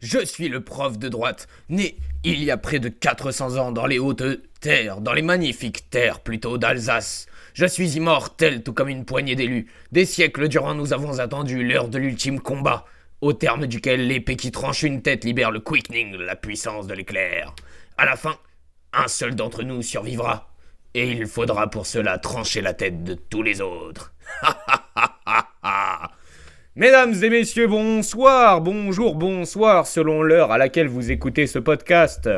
Je suis le prof de droite, né il y a près de 400 ans dans les hautes terres, dans les magnifiques terres plutôt d'Alsace. Je suis immortel tout comme une poignée d'élus. Des siècles durant nous avons attendu l'heure de l'ultime combat, au terme duquel l'épée qui tranche une tête libère le quickening, la puissance de l'éclair. À la fin, un seul d'entre nous survivra. Et il faudra pour cela trancher la tête de tous les autres. Mesdames et messieurs, bonsoir, bonjour, bonsoir, selon l'heure à laquelle vous écoutez ce podcast.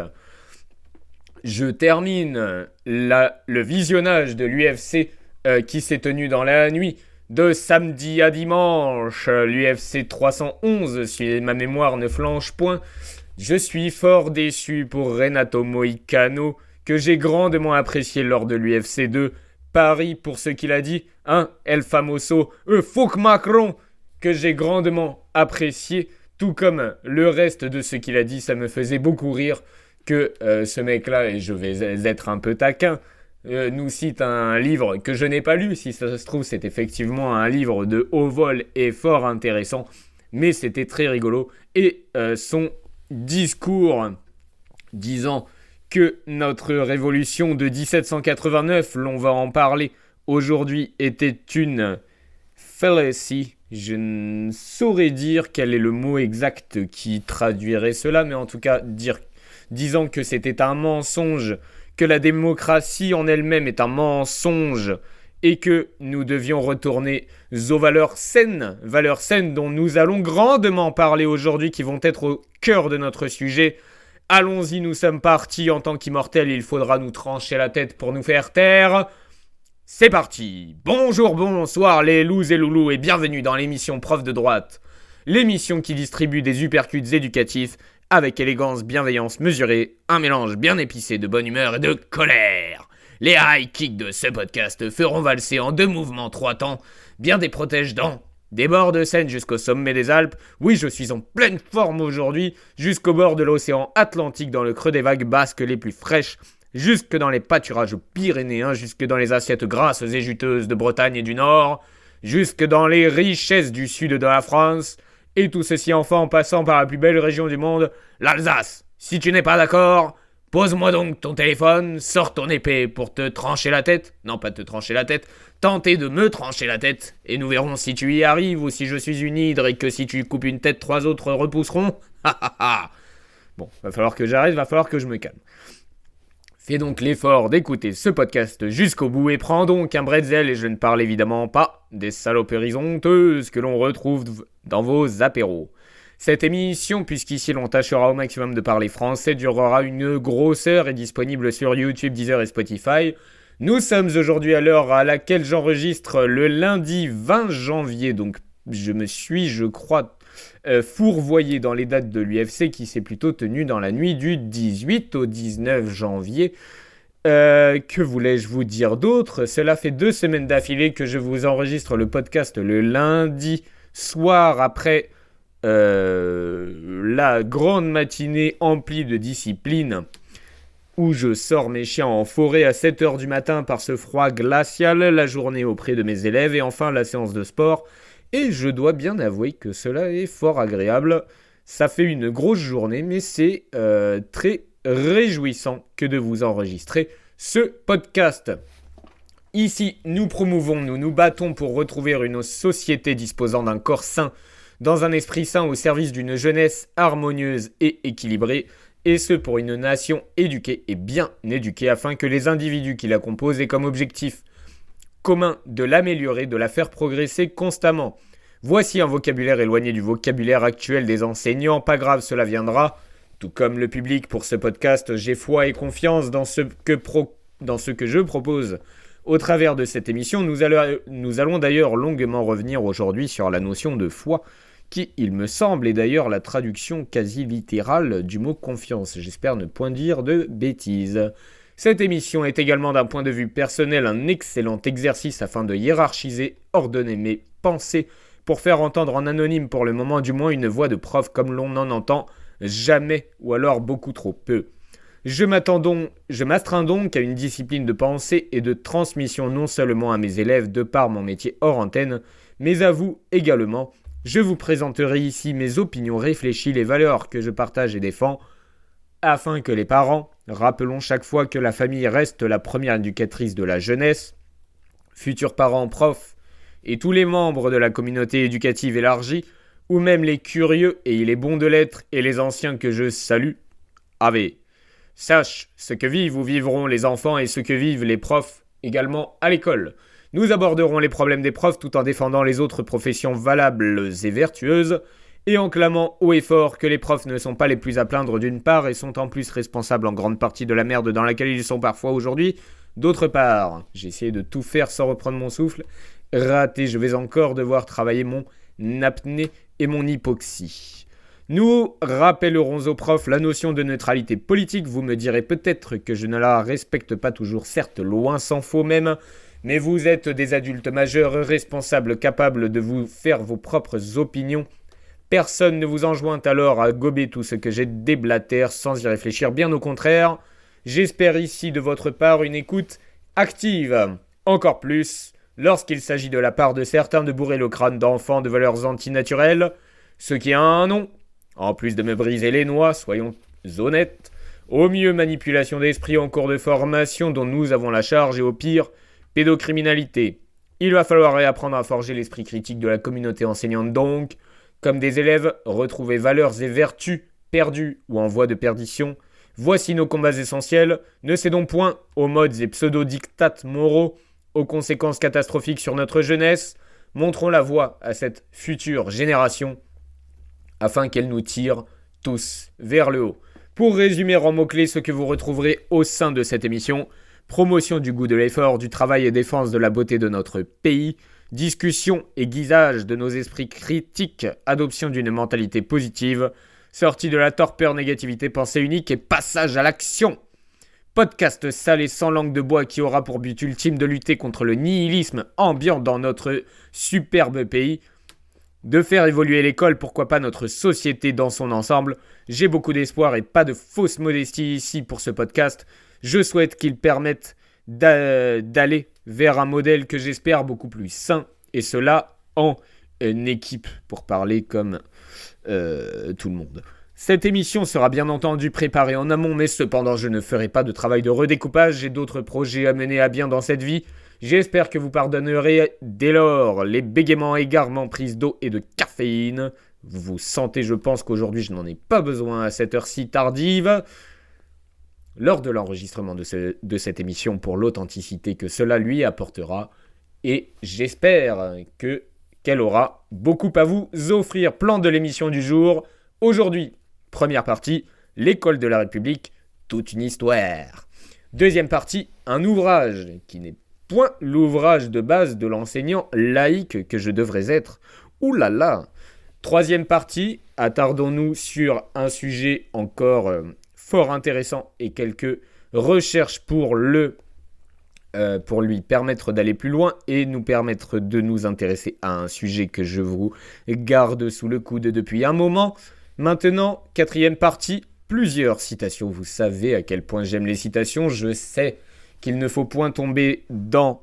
Je termine le visionnage de l'UFC qui s'est tenu dans la nuit de samedi à dimanche, l'UFC 311, si ma mémoire ne flanche point. Je suis fort déçu pour Renato Moicano, que j'ai grandement apprécié lors de l'UFC 2. Paris pour ce qu'il a dit, El Famoso, fuck Macron, que j'ai grandement apprécié, tout comme le reste de ce qu'il a dit. Ça me faisait beaucoup rire que ce mec-là, et je vais être un peu taquin, nous cite un livre que je n'ai pas lu. Si ça se trouve, c'est effectivement un livre de haut vol et fort intéressant, mais c'était très rigolo. Et son discours disant que notre révolution de 1789, l'on va en parler aujourd'hui, était une fallacy. Je ne saurais dire quel est le mot exact qui traduirait cela, mais en tout cas, disant que c'était un mensonge, que la démocratie en elle-même est un mensonge, et que nous devions retourner aux valeurs saines dont nous allons grandement parler aujourd'hui, qui vont être au cœur de notre sujet. Allons-y, nous sommes partis. En tant qu'immortels, il faudra nous trancher la tête pour nous faire taire. C'est parti. Bonjour, bonsoir les loups et loulous et bienvenue dans l'émission Prof de droite. L'émission qui distribue des uppercuts éducatifs avec élégance, bienveillance mesurée, un mélange bien épicé de bonne humeur et de colère. Les high kicks de ce podcast feront valser en 2 mouvements 3 temps bien des protège-dents. Des bords de Seine jusqu'au sommet des Alpes. Oui, je suis en pleine forme aujourd'hui, jusqu'au bord de l'océan Atlantique dans le creux des vagues basques les plus fraîches, jusque dans les pâturages pyrénéens, jusque dans les assiettes grasses et juteuses de Bretagne et du Nord, jusque dans les richesses du sud de la France, et tout ceci enfin en passant par la plus belle région du monde, l'Alsace. Si tu n'es pas d'accord, pose-moi donc ton téléphone, sors ton épée pour te trancher la tête. Non, pas te trancher la tête, tenter de me trancher la tête, et nous verrons si tu y arrives ou si je suis une hydre et que si tu coupes une tête, 3 autres repousseront. Bon, va falloir que j'arrête, va falloir que je me calme. Fais donc l'effort d'écouter ce podcast jusqu'au bout et prends donc un bretzel, et je ne parle évidemment pas des saloperies honteuses que l'on retrouve dans vos apéros. Cette émission, puisqu'ici l'on tâchera au maximum de parler français, durera une grosse heure et disponible sur YouTube, Deezer et Spotify. Nous sommes aujourd'hui à l'heure à laquelle j'enregistre le lundi 20 janvier, donc je me suis, je crois, fourvoyé dans les dates de l'UFC qui s'est plutôt tenu dans la nuit du 18 au 19 janvier. Que voulais-je vous dire d'autre ? Cela fait 2 semaines d'affilée que je vous enregistre le podcast le lundi soir après la grande matinée emplie de discipline où je sors mes chiens en forêt à 7h du matin par ce froid glacial, la journée auprès de mes élèves et enfin la séance de sport. Et je dois bien avouer que cela est fort agréable. Ça fait une grosse journée, mais c'est très réjouissant que de vous enregistrer ce podcast. Ici, nous nous battons pour retrouver une société disposant d'un corps sain, dans un esprit sain au service d'une jeunesse harmonieuse et équilibrée, et ce pour une nation éduquée et bien éduquée, afin que les individus qui la composent aient comme objectif commun de l'améliorer, de la faire progresser constamment. Voici un vocabulaire éloigné du vocabulaire actuel des enseignants, pas grave, cela viendra. Tout comme le public pour ce podcast, j'ai foi et confiance dans ce que je propose. Au travers de cette émission, nous allons d'ailleurs longuement revenir aujourd'hui sur la notion de foi, qui, il me semble, est d'ailleurs la traduction quasi littérale du mot confiance. J'espère ne point dire de bêtises. Cette émission est également d'un point de vue personnel un excellent exercice afin de hiérarchiser, ordonner mes pensées pour faire entendre en anonyme pour le moment du moins une voix de prof comme l'on n'en entend jamais ou alors beaucoup trop peu. Je m'astreins donc à une discipline de pensée et de transmission non seulement à mes élèves de par mon métier hors antenne, mais à vous également, Je vous présenterai ici mes opinions réfléchies, les valeurs que je partage et défends, afin que les parents, rappelons chaque fois que la famille reste la première éducatrice de la jeunesse, futurs parents, profs et tous les membres de la communauté éducative élargie, ou même les curieux et les bons de lettres et les anciens que je salue, sache ce que vivent ou vivront les enfants et ce que vivent les profs également à l'école. Nous aborderons les problèmes des profs tout en défendant les autres professions valables et vertueuses, et en clamant haut et fort que les profs ne sont pas les plus à plaindre d'une part et sont en plus responsables en grande partie de la merde dans laquelle ils sont parfois aujourd'hui, d'autre part. J'ai essayé de tout faire sans reprendre mon souffle. Raté, je vais encore devoir travailler mon apnée et mon hypoxie. Nous rappellerons aux profs la notion de neutralité politique. Vous me direz peut-être que je ne la respecte pas toujours, certes, loin s'en faut même, mais vous êtes des adultes majeurs, responsables, capables de vous faire vos propres opinions. Personne ne vous enjoint alors à gober tout ce que j'ai déblatère sans y réfléchir, bien au contraire. J'espère ici de votre part une écoute active. Encore plus, lorsqu'il s'agit de la part de certains de bourrer le crâne d'enfants de valeurs antinaturelles, ce qui a un nom. En plus de me briser les noix, soyons honnêtes, au mieux manipulation d'esprit en cours de formation dont nous avons la charge et au pire, pédocriminalité. Il va falloir réapprendre à forger l'esprit critique de la communauté enseignante donc, comme des élèves, retrouver valeurs et vertus perdues ou en voie de perdition. Voici nos combats essentiels, ne cédons point aux modes et pseudo-dictates moraux, aux conséquences catastrophiques sur notre jeunesse, montrons la voie à cette future génération, afin qu'elle nous tire tous vers le haut. Pour résumer en mots-clés ce que vous retrouverez au sein de cette émission, promotion du goût de l'effort, du travail et défense de la beauté de notre pays, discussion et guisage de nos esprits critiques, adoption d'une mentalité positive, sortie de la torpeur, négativité, pensée unique et passage à l'action. Podcast sale et sans langue de bois qui aura pour but ultime de lutter contre le nihilisme ambiant dans notre superbe pays, de faire évoluer l'école, pourquoi pas notre société dans son ensemble. J'ai beaucoup d'espoir et pas de fausse modestie ici pour ce podcast. Je souhaite qu'il permette d'aller vers un modèle que j'espère beaucoup plus sain, et cela en équipe, pour parler comme tout le monde. Cette émission sera bien entendu préparée en amont, mais cependant je ne ferai pas de travail de redécoupage, j'ai d'autres projets à mener à bien dans cette vie. J'espère que vous pardonnerez dès lors les bégaiements, égarements, prises d'eau et de caféine. Vous vous sentez, je pense qu'aujourd'hui je n'en ai pas besoin à cette heure si tardive. Lors de l'enregistrement de cette émission pour l'authenticité que cela lui apportera, et j'espère qu'elle aura beaucoup à vous offrir. Plan de l'émission du jour. Aujourd'hui, première partie, l'école de la République, toute une histoire. Deuxième partie, un ouvrage qui n'est point l'ouvrage de base de l'enseignant laïque que je devrais être. Ouh là là. Troisième partie, attardons-nous sur un sujet encore fort intéressant et quelques recherches pour lui permettre d'aller plus loin et nous permettre de nous intéresser à un sujet que je vous garde sous le coude depuis un moment. Maintenant, quatrième partie, plusieurs citations. Vous savez à quel point j'aime les citations. Je sais qu'il ne faut point tomber dans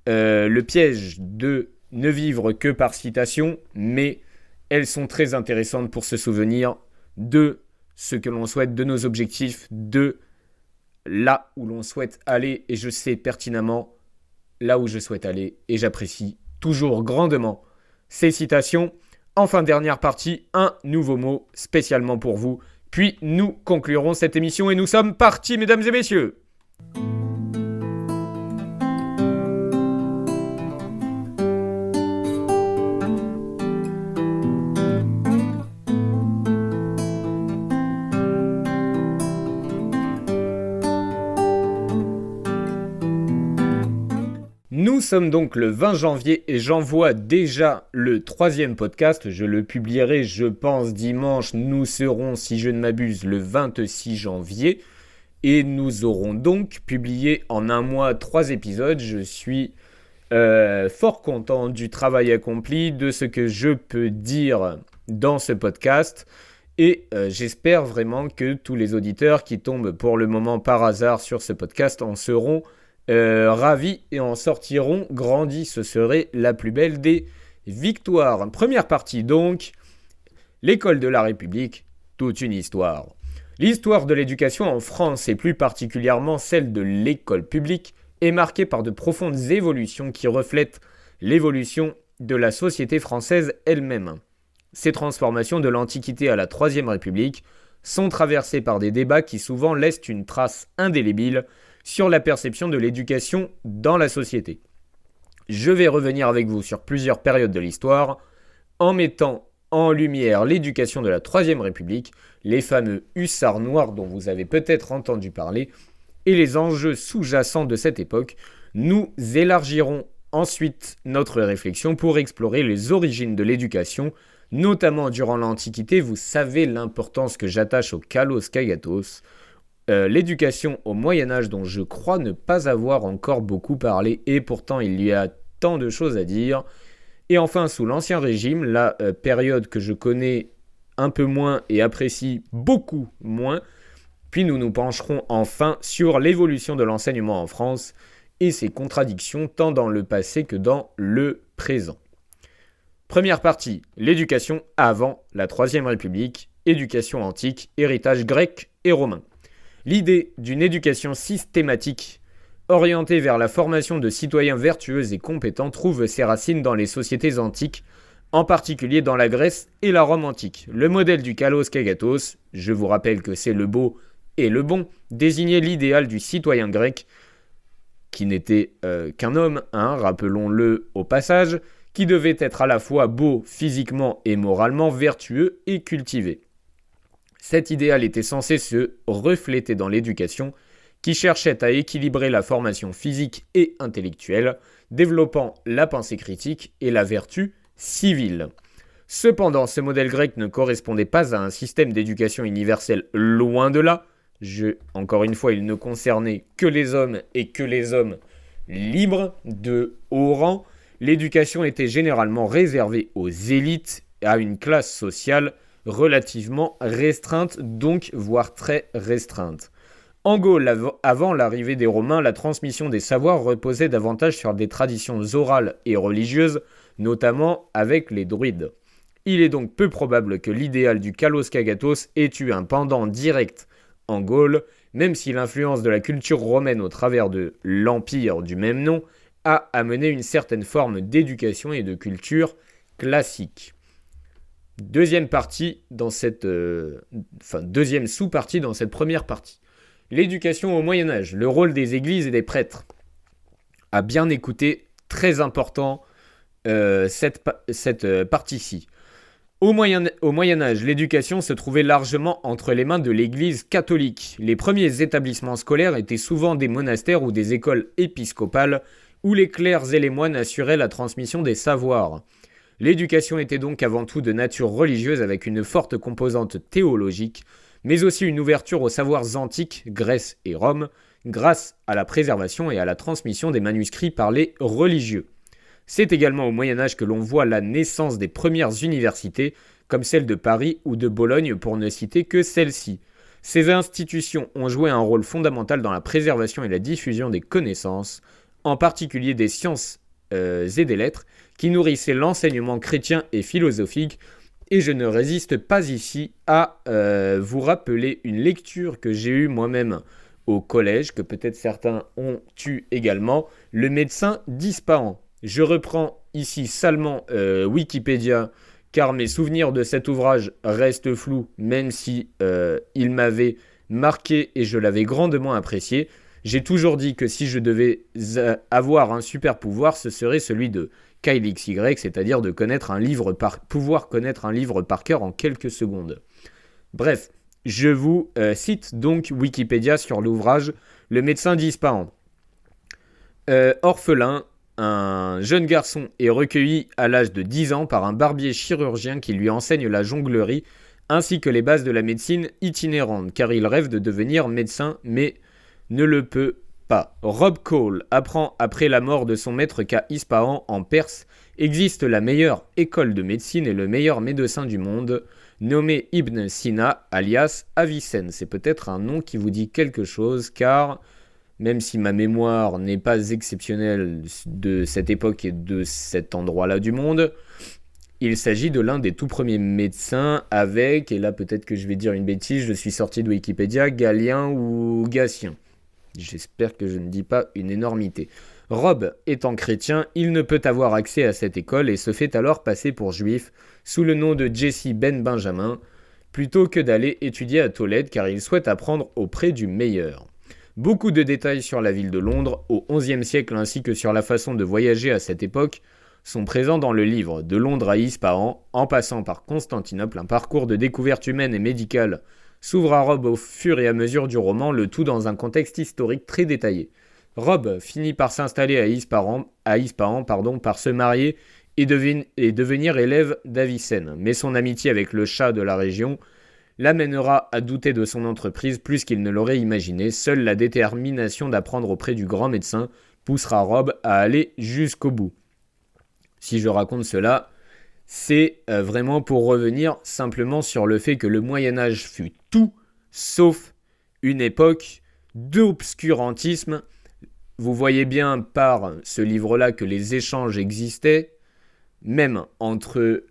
le piège de ne vivre que par citation, mais elles sont très intéressantes pour se souvenir de ce que l'on souhaite, de nos objectifs, de là où l'on souhaite aller. Et je sais pertinemment là où je souhaite aller et j'apprécie toujours grandement ces citations. Enfin, dernière partie, un nouveau mot spécialement pour vous. Puis nous conclurons cette émission et nous sommes partis, mesdames et messieurs. Nous sommes donc le 20 janvier et j'envoie déjà le 3e podcast. Je le publierai, je pense, dimanche. Nous serons, si je ne m'abuse, le 26 janvier. Et nous aurons donc publié en un mois 3 épisodes. Je suis fort content du travail accompli, de ce que je peux dire dans ce podcast. Et j'espère vraiment que tous les auditeurs qui tombent pour le moment par hasard sur ce podcast en seront ravis et en sortiront grandis. Ce serait la plus belle des victoire. Première partie donc, l'école de la République, toute une histoire. L'histoire de l'éducation en France, et plus particulièrement celle de l'école publique, est marquée par de profondes évolutions qui reflètent l'évolution de la société française elle-même. Ces transformations de l'Antiquité à la Troisième République sont traversées par des débats qui souvent laissent une trace indélébile sur la perception de l'éducation dans la société. Je vais revenir avec vous sur plusieurs périodes de l'histoire, en mettant en lumière l'éducation de la Troisième République, les fameux hussards noirs dont vous avez peut-être entendu parler, et les enjeux sous-jacents de cette époque. Nous élargirons ensuite notre réflexion pour explorer les origines de l'éducation, notamment durant l'Antiquité. Vous savez l'importance que j'attache au kalos kagatos, l'éducation au Moyen-Âge dont je crois ne pas avoir encore beaucoup parlé, et pourtant il y a tant de choses à dire. Et enfin, sous l'Ancien Régime, la période que je connais un peu moins et apprécie beaucoup moins, puis nous nous pencherons enfin sur l'évolution de l'enseignement en France et ses contradictions tant dans le passé que dans le présent. Première partie, l'éducation avant la Troisième République, éducation antique, héritage grec et romain. L'idée d'une éducation systématique orientée vers la formation de citoyens vertueux et compétents trouve ses racines dans les sociétés antiques, en particulier dans la Grèce et la Rome antique. Le modèle du kalos kagatos, je vous rappelle que c'est le beau et le bon, désignait l'idéal du citoyen grec, qui n'était qu'un homme, rappelons-le au passage, qui devait être à la fois beau physiquement et moralement, vertueux et cultivé. Cet idéal était censé se refléter dans l'éducation, qui cherchait à équilibrer la formation physique et intellectuelle, développant la pensée critique et la vertu civile. Cependant, ce modèle grec ne correspondait pas à un système d'éducation universel, loin de là. Encore une fois, il ne concernait que les hommes et que les hommes libres de haut rang. L'éducation était généralement réservée aux élites et à une classe sociale relativement restreinte, donc voire très restreinte. En Gaule, avant l'arrivée des Romains, la transmission des savoirs reposait davantage sur des traditions orales et religieuses, notamment avec les druides. Il est donc peu probable que l'idéal du kalos kagatos ait eu un pendant direct en Gaule, même si l'influence de la culture romaine au travers de l'empire du même nom a amené une certaine forme d'éducation et de culture classique. Deuxième sous-partie dans cette première partie. L'éducation au Moyen-Âge, le rôle des églises et des prêtres. À bien écouter, très important cette partie-ci. Au Moyen-Âge, l'éducation se trouvait largement entre les mains de l'Église catholique. Les premiers établissements scolaires étaient souvent des monastères ou des écoles épiscopales où les clercs et les moines assuraient la transmission des savoirs. L'éducation était donc avant tout de nature religieuse avec une forte composante théologique, mais aussi une ouverture aux savoirs antiques, Grèce et Rome, grâce à la préservation et à la transmission des manuscrits par les religieux. C'est également au Moyen-Âge que l'on voit la naissance des premières universités, comme celle de Paris ou de Bologne pour ne citer que celle-ci. Ces institutions ont joué un rôle fondamental dans la préservation et la diffusion des connaissances, en particulier des sciences et des lettres, qui nourrissaient l'enseignement chrétien et philosophique. Et je ne résiste pas ici à vous rappeler une lecture que j'ai eue moi-même au collège, que peut-être certains ont eu également, Le médecin d'Ispahan. Je reprends ici salement Wikipédia, car mes souvenirs de cet ouvrage restent flous, même si il m'avait marqué et je l'avais grandement apprécié. J'ai toujours dit que si je devais avoir un super pouvoir, ce serait celui de Kyle XY, c'est-à-dire de pouvoir connaître un livre par cœur en quelques secondes. Bref, je vous cite donc Wikipédia sur l'ouvrage Le médecin d'Ispahan. Orphelin, un jeune garçon est recueilli à l'âge de 10 ans par un barbier chirurgien qui lui enseigne la jonglerie ainsi que les bases de la médecine itinérante, car il rêve de devenir médecin mais ne le peut pas. Rob Cole apprend après la mort de son maître qu'à Ispahan, en Perse, existe la meilleure école de médecine et le meilleur médecin du monde, nommé Ibn Sina, alias Avicenne. C'est peut-être un nom qui vous dit quelque chose, car même si ma mémoire n'est pas exceptionnelle de cette époque et de cet endroit-là du monde. Il s'agit de l'un des tout premiers médecins avec, et là peut-être que je vais dire une bêtise, je suis sorti de Wikipédia, Galien ou Gatien. J'espère que je ne dis pas une énormité. Rob étant chrétien, il ne peut avoir accès à cette école et se fait alors passer pour juif sous le nom de Jesse Ben Benjamin, plutôt que d'aller étudier à Tolède car il souhaite apprendre auprès du meilleur. Beaucoup de détails sur la ville de Londres au XIe siècle ainsi que sur la façon de voyager à cette époque sont présents dans le livre De Londres à Ispahan, en passant par Constantinople, un parcours de découverte humaine et médicale s'ouvre à Rob au fur et à mesure du roman, le tout dans un contexte historique très détaillé. Rob finit par s'installer à Ispahan, par se marier et devenir élève d'Avicenne, mais son amitié avec le Shah de la région l'amènera à douter de son entreprise plus qu'il ne l'aurait imaginé. Seule la détermination d'apprendre auprès du grand médecin poussera Rob à aller jusqu'au bout. Si je raconte cela, c'est vraiment pour revenir simplement sur le fait que le Moyen-Âge fut tout sauf une époque d'obscurantisme. Vous voyez bien par ce livre-là que les échanges existaient, même entre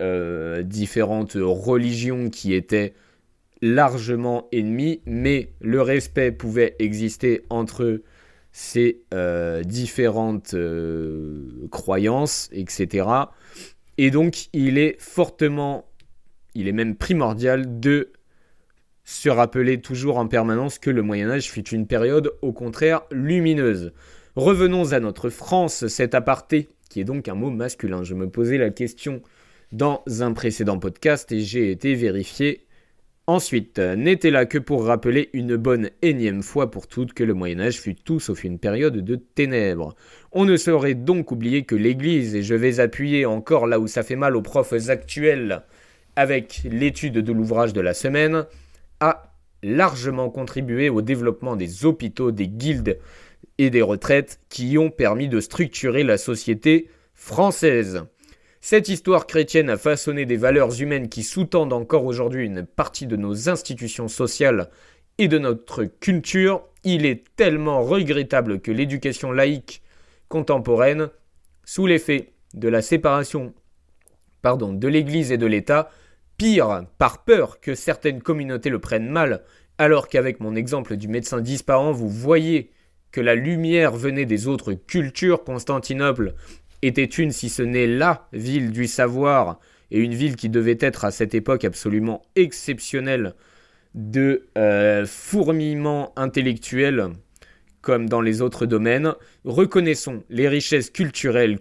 différentes religions qui étaient largement ennemies, mais le respect pouvait exister entre ces différentes croyances, etc. Et donc, il est même primordial de se rappeler toujours en permanence que le Moyen-Âge fut une période, au contraire, lumineuse. Revenons à notre France, cet aparté, qui est donc un mot masculin. Je me posais la question dans un précédent podcast et j'ai été vérifié. Ensuite, n'était là que pour rappeler une bonne énième fois pour toutes que le Moyen-Âge fut tout sauf une période de ténèbres. On ne saurait donc oublier que l'Église, et je vais appuyer encore là où ça fait mal aux profs actuels avec l'étude de l'ouvrage de la semaine, a largement contribué au développement des hôpitaux, des guildes et des retraites qui ont permis de structurer la société française. Cette histoire chrétienne a façonné des valeurs humaines qui sous-tendent encore aujourd'hui une partie de nos institutions sociales et de notre culture. Il est tellement regrettable que l'éducation laïque contemporaine, sous l'effet de la séparation de l'Église et de l'État, pire, par peur que certaines communautés le prennent mal, alors qu'avec mon exemple du médecin d'Ispahan, vous voyez que la lumière venait des autres cultures. Constantinople était une, si ce n'est la ville du savoir, et une ville qui devait être à cette époque absolument exceptionnelle de fourmillement intellectuel, comme dans les autres domaines. Reconnaissons les richesses culturelles,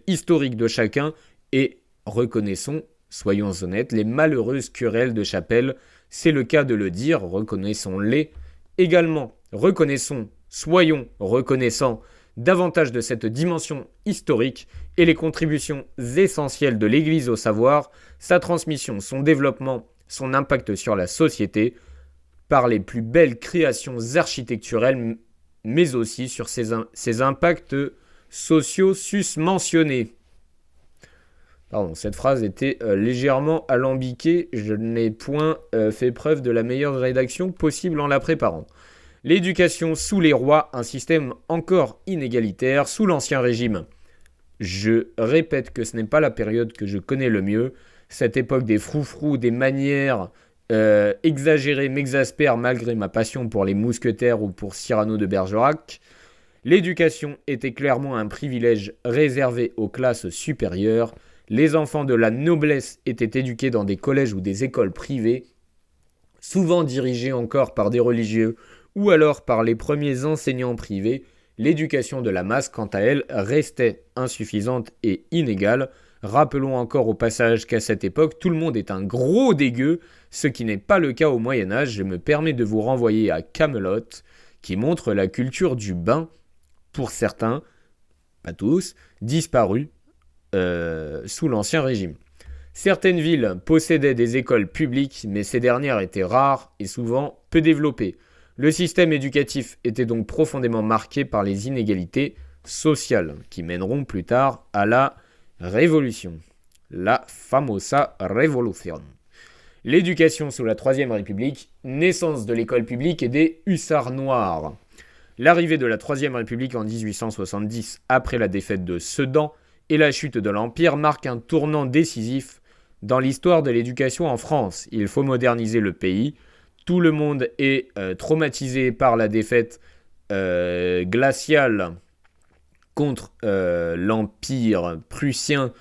historiques de chacun, et reconnaissons, soyons honnêtes, les malheureuses querelles de chapelle. C'est le cas de le dire, reconnaissons-les également. Soyons reconnaissants davantage de cette dimension historique et les contributions essentielles de l'Église au savoir, sa transmission, son développement, son impact sur la société, par les plus belles créations architecturelles, mais aussi sur ses impacts sociaux susmentionnés. Pardon, cette phrase était légèrement alambiquée, je n'ai point fait preuve de la meilleure rédaction possible en la préparant. L'éducation sous les rois, un système encore inégalitaire sous l'Ancien Régime. Je répète que ce n'est pas la période que je connais le mieux. Cette époque des froufrous, des manières exagérées m'exaspère malgré ma passion pour les mousquetaires ou pour Cyrano de Bergerac. L'éducation était clairement un privilège réservé aux classes supérieures. Les enfants de la noblesse étaient éduqués dans des collèges ou des écoles privées, souvent dirigés encore par des religieux ou alors par les premiers enseignants privés. L'éducation de la masse, quant à elle, restait insuffisante et inégale. Rappelons encore au passage qu'à cette époque, tout le monde est un gros dégueu, ce qui n'est pas le cas au Moyen-Âge. Je me permets de vous renvoyer à Camelot, qui montre la culture du bain, pour certains, pas tous, disparue sous l'Ancien Régime. Certaines villes possédaient des écoles publiques, mais ces dernières étaient rares et souvent peu développées. Le système éducatif était donc profondément marqué par les inégalités sociales, qui mèneront plus tard à la Révolution. La famosa Revolution. L'éducation sous la Troisième République, naissance de l'école publique et des hussards noirs. L'arrivée de la Troisième République en 1870, après la défaite de Sedan et la chute de l'Empire, marque un tournant décisif dans l'histoire de l'éducation en France. Il faut moderniser le pays. Tout le monde est traumatisé par la défaite glaciale contre l'Empire prussien,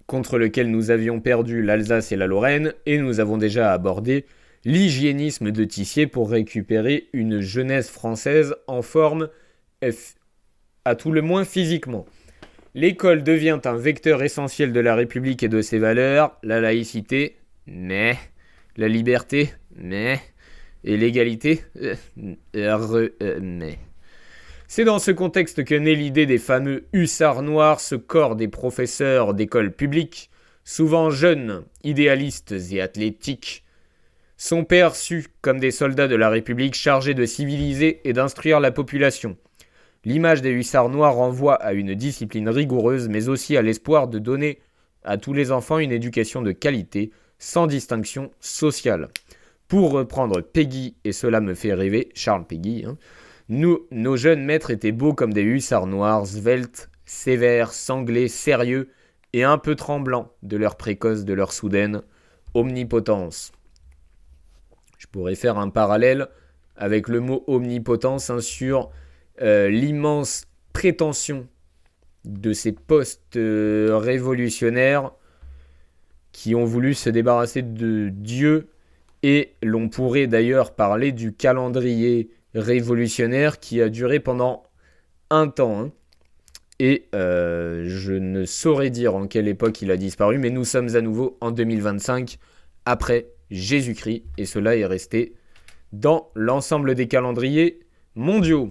contre lequel nous avions perdu l'Alsace et la Lorraine, et nous avons déjà abordé l'hygiénisme de Tissier pour récupérer une jeunesse française en forme, à tout le moins physiquement. L'école devient un vecteur essentiel de la République et de ses valeurs, la laïcité, mais, la liberté, mais, et l'égalité, mais. C'est dans ce contexte que naît l'idée des fameux hussards noirs, ce corps des professeurs d'école publique, souvent jeunes, idéalistes et athlétiques, sont perçus comme des soldats de la République chargés de civiliser et d'instruire la population. L'image des hussards noirs renvoie à une discipline rigoureuse, mais aussi à l'espoir de donner à tous les enfants une éducation de qualité, sans distinction sociale. Pour reprendre Péguy, et cela me fait rêver, Charles Péguy, nos jeunes maîtres étaient beaux comme des hussards noirs, sveltes, sévères, sanglés, sérieux et un peu tremblants de leur précoce, de leur soudaine omnipotence. Je pourrais faire un parallèle avec le mot omnipotence sur l'immense prétention de ces post-révolutionnaires qui ont voulu se débarrasser de Dieu, et l'on pourrait d'ailleurs parler du calendrier révolutionnaire qui a duré pendant un temps. Et je ne saurais dire en quelle époque il a disparu, mais nous sommes à nouveau en 2025, après Jésus-Christ, et cela est resté dans l'ensemble des calendriers mondiaux.